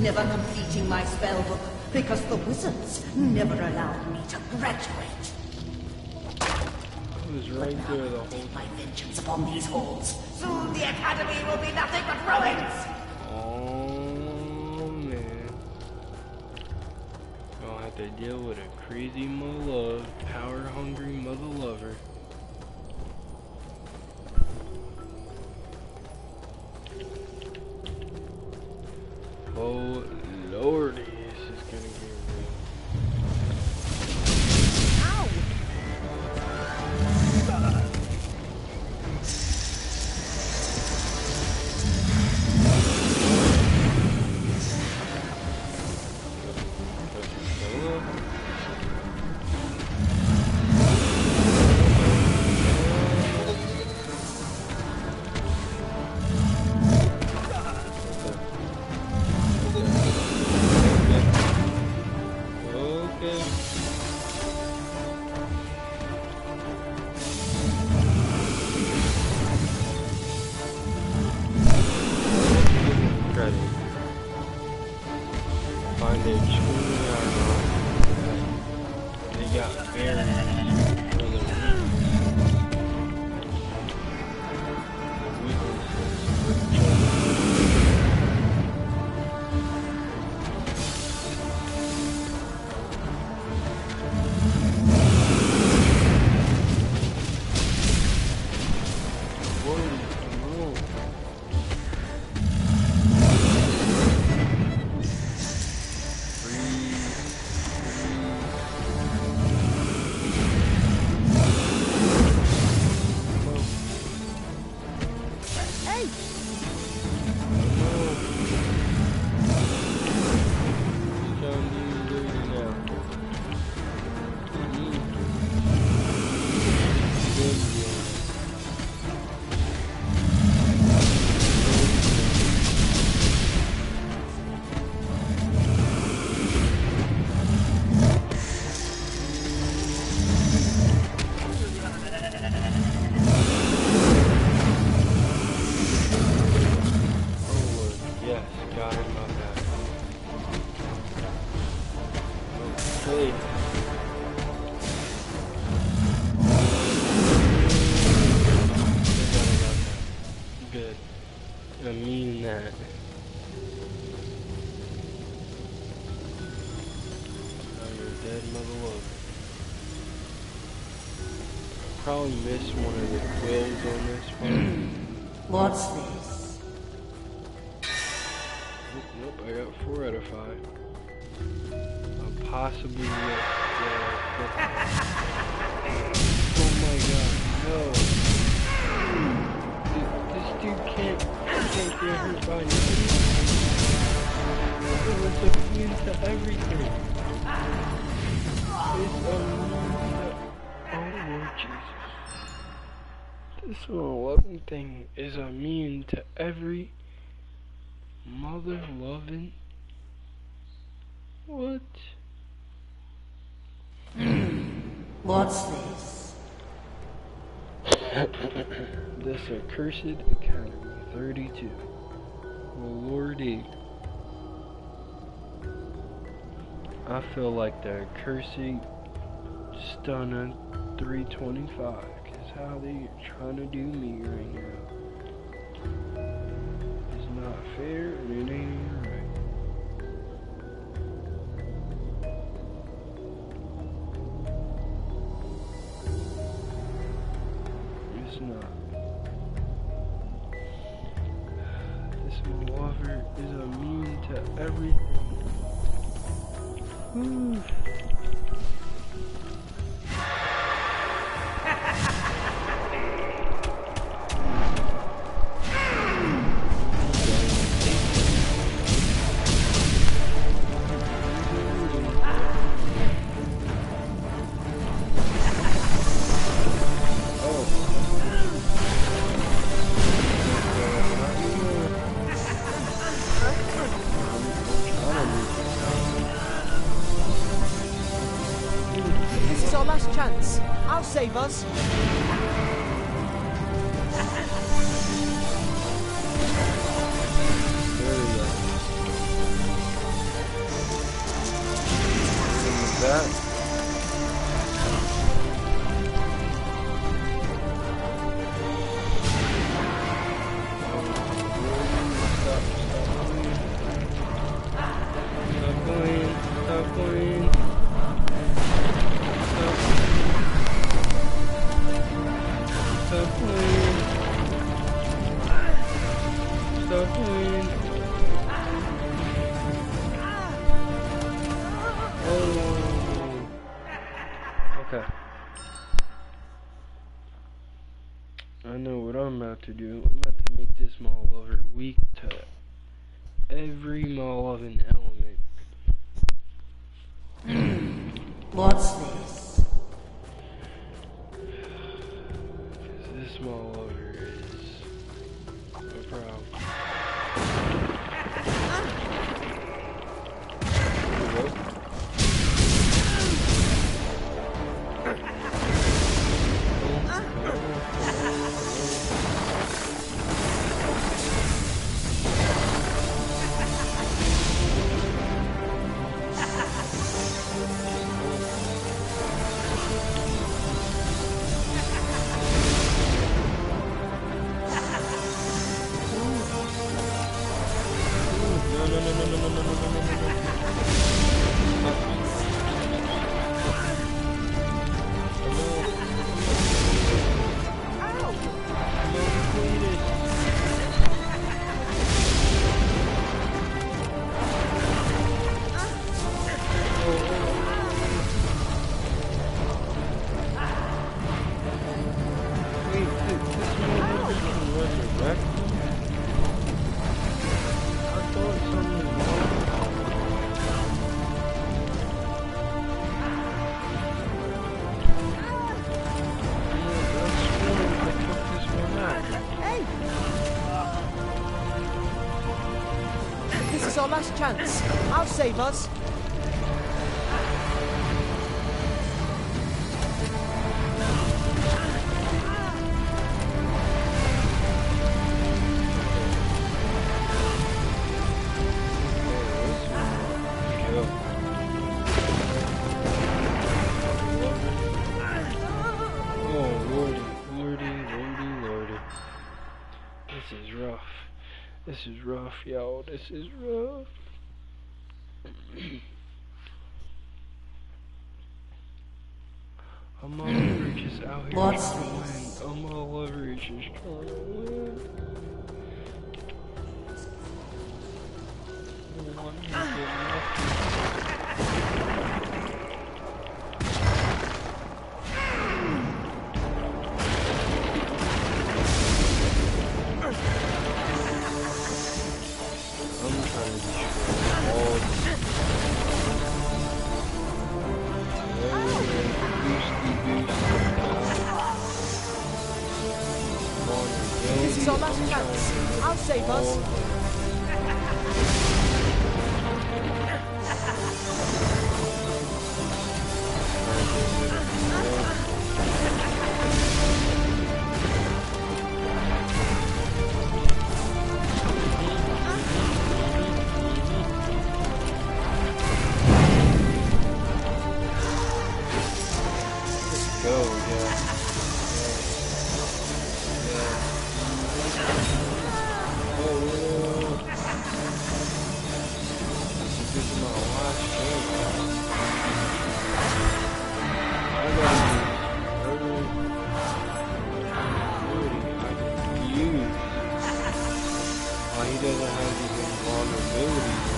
E: Never completing my spell book because the wizards never allowed me to graduate.
A: I was right there the whole time.
E: My vengeance upon these halls. Soon the academy will be nothing but ruins.
A: Oh man. Gonna have to deal with a crazy mother, power hungry mother lover. Oh lordy, this is gonna get real.
E: Ow!
A: Probably missed one of the quills on this one.
E: What's this?
A: Nope, I got 4 out of 5. I'll possibly get oh my god, no. This dude can't get hurt by nothing. It's immune to everything. It's immune to... Oh Lord Jesus. This 111 thing is immune to every mother loving. What?
E: What's this?
A: This accursed academy 32. Oh Lordy. I feel like the accursed Qstunna325 is how they trying to do me right now. It's not fair and it ain't right. it's not. This lover is immune to everything.
D: This is our last chance. I'll save us.
A: Okay. I know what I'm about to do. I'm about to make this mall lover weak to every mall of an element.
E: What's this?
A: This mall lover is a problem.
D: This is our last chance. I'll save us.
A: This is rough, yo. This is rough. I'm all over just out here
E: What's
A: trying to
E: this?
A: win. I'm all over just trying to win. I want to get
D: This is our last chance. I'll save us.
A: abilities.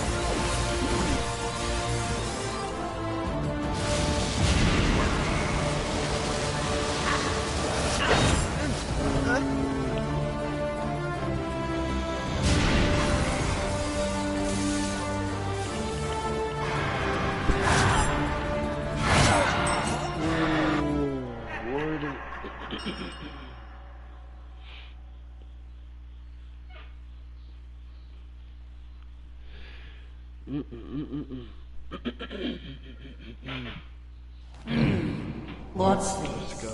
E: What's this?
A: Let's go.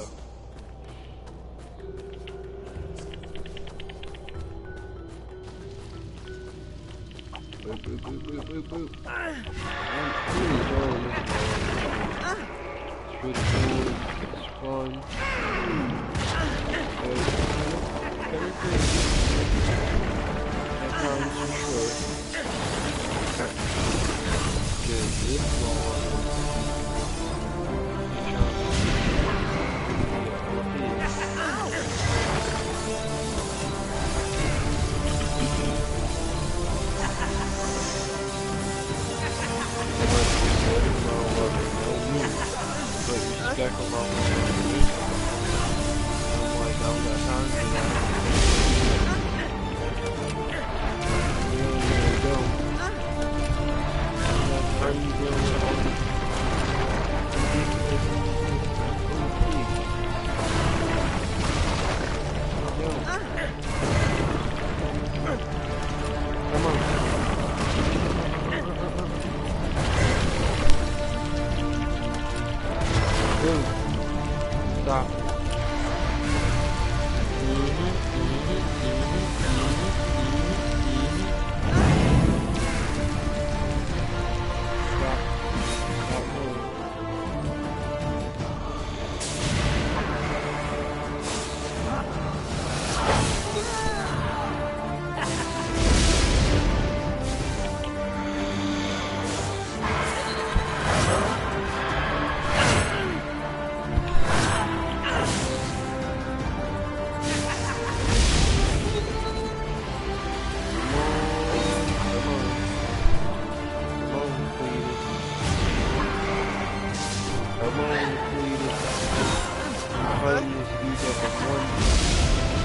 A: Boop, boop, boop, boop, boop, boop. I'm really enjoying this part. It's really cool. It's fun. That time's for sure. Good, this one. Back on my way. I'm like, I don't got time for that. There you go. How you doing with all this? Come on. Stop.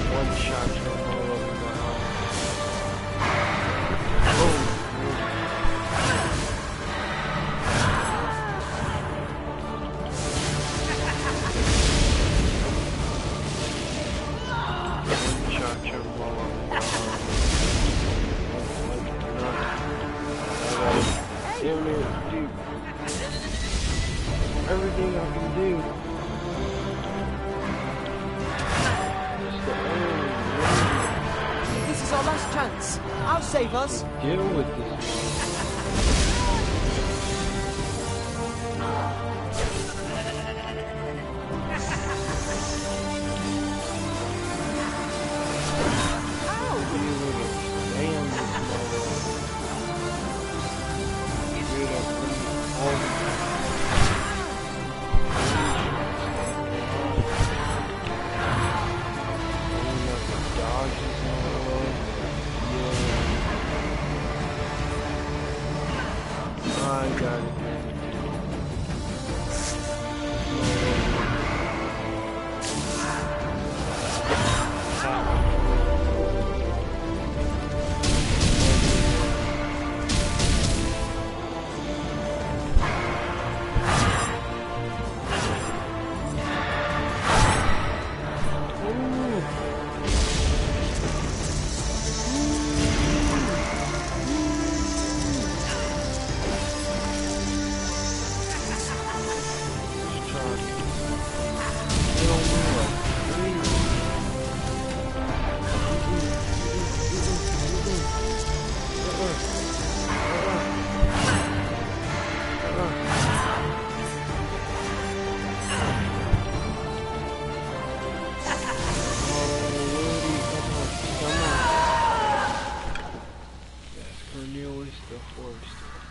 A: One shot from all over my arm. Damn it, dude. Everything I can do.
D: This is our last chance. I'll save us.
A: Deal with this. I got it.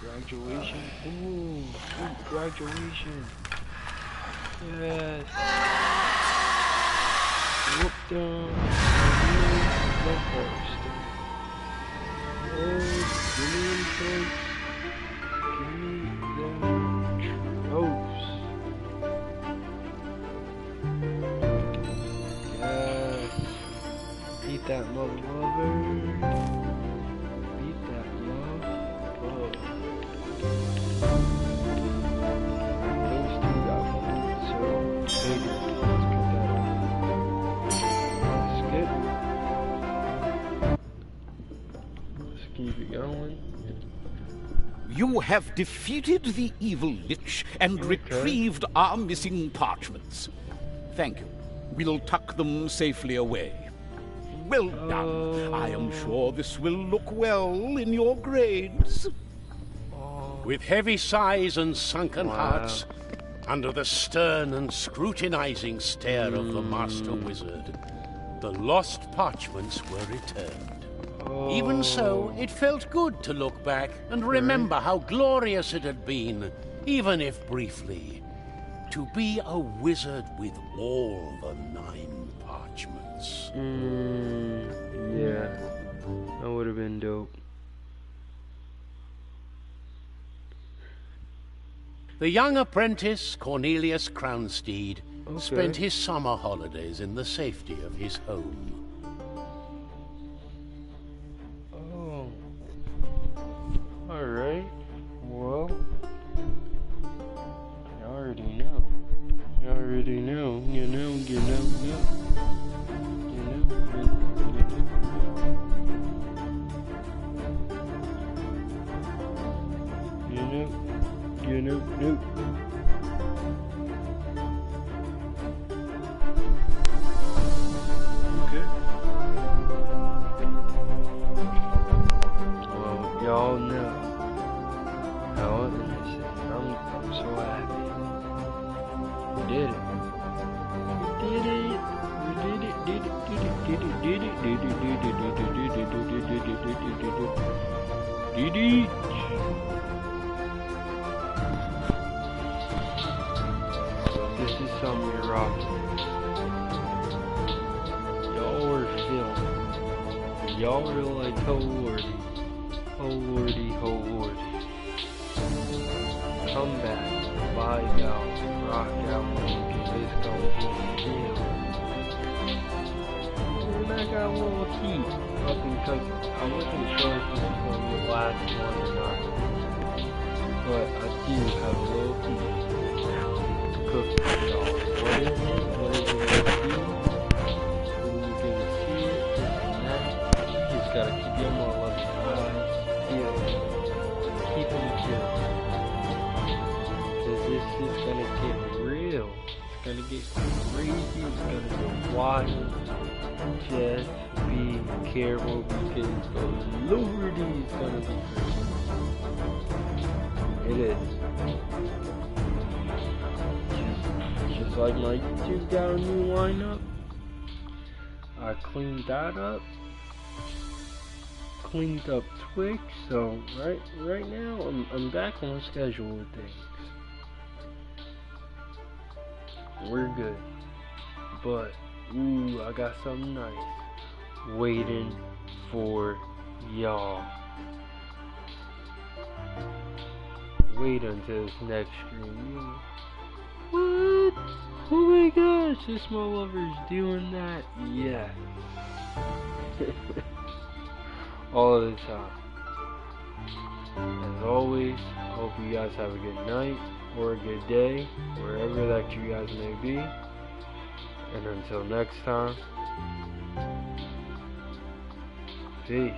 A: Graduation. Ooh, sweet graduation. Yes. Whoop down. The forest. Yes,
C: You have defeated the evil lich and retrieved our missing parchments. Thank you. We'll tuck them safely away. Well done. I am sure this will look well in your grades. With heavy sighs and sunken hearts, under the stern and scrutinizing stare of the Master Wizard, the lost parchments were returned. Even so, it felt good to look back and remember how glorious it had been, even if briefly, to be a wizard with all the 9 parchments.
A: Yeah, that would have been dope.
C: The young apprentice, Cornelius Crownsteed, spent his summer holidays in the safety of his home.
A: Oh. Alright. Well. You already know. You already know. You know. Okay. Well, y'all know how innocent. I'm so happy. We did it. This is some of your rocking. Y'all were filmed. Y'all were like, oh lordy. Come back, vibe out, rock out, because it's gonna be chill. And I got a little heat up because I wasn't sure if this was gonna be the last one or not. But I do have a little heat to cook for y'all. What is it? What is it gonna do? What are we gonna see? This and that. You just gotta keep your more loving eyes peeled. Keep them peeled. Cause this is gonna get real. It's gonna get crazy. It's gonna get wild. Just be careful because the Lordy is gonna be crazy. It is. Just like my YouTube got a new lineup. I cleaned that up. Cleaned up Twix. So right now I'm back on schedule with things. We're good. But ooh, I got something nice waiting for y'all. Wait until this next stream. What? Oh my gosh, this small lover's doing that? Yeah. All the time. As always, hope you guys have a good night or a good day, wherever that you guys may be. And until next time, peace.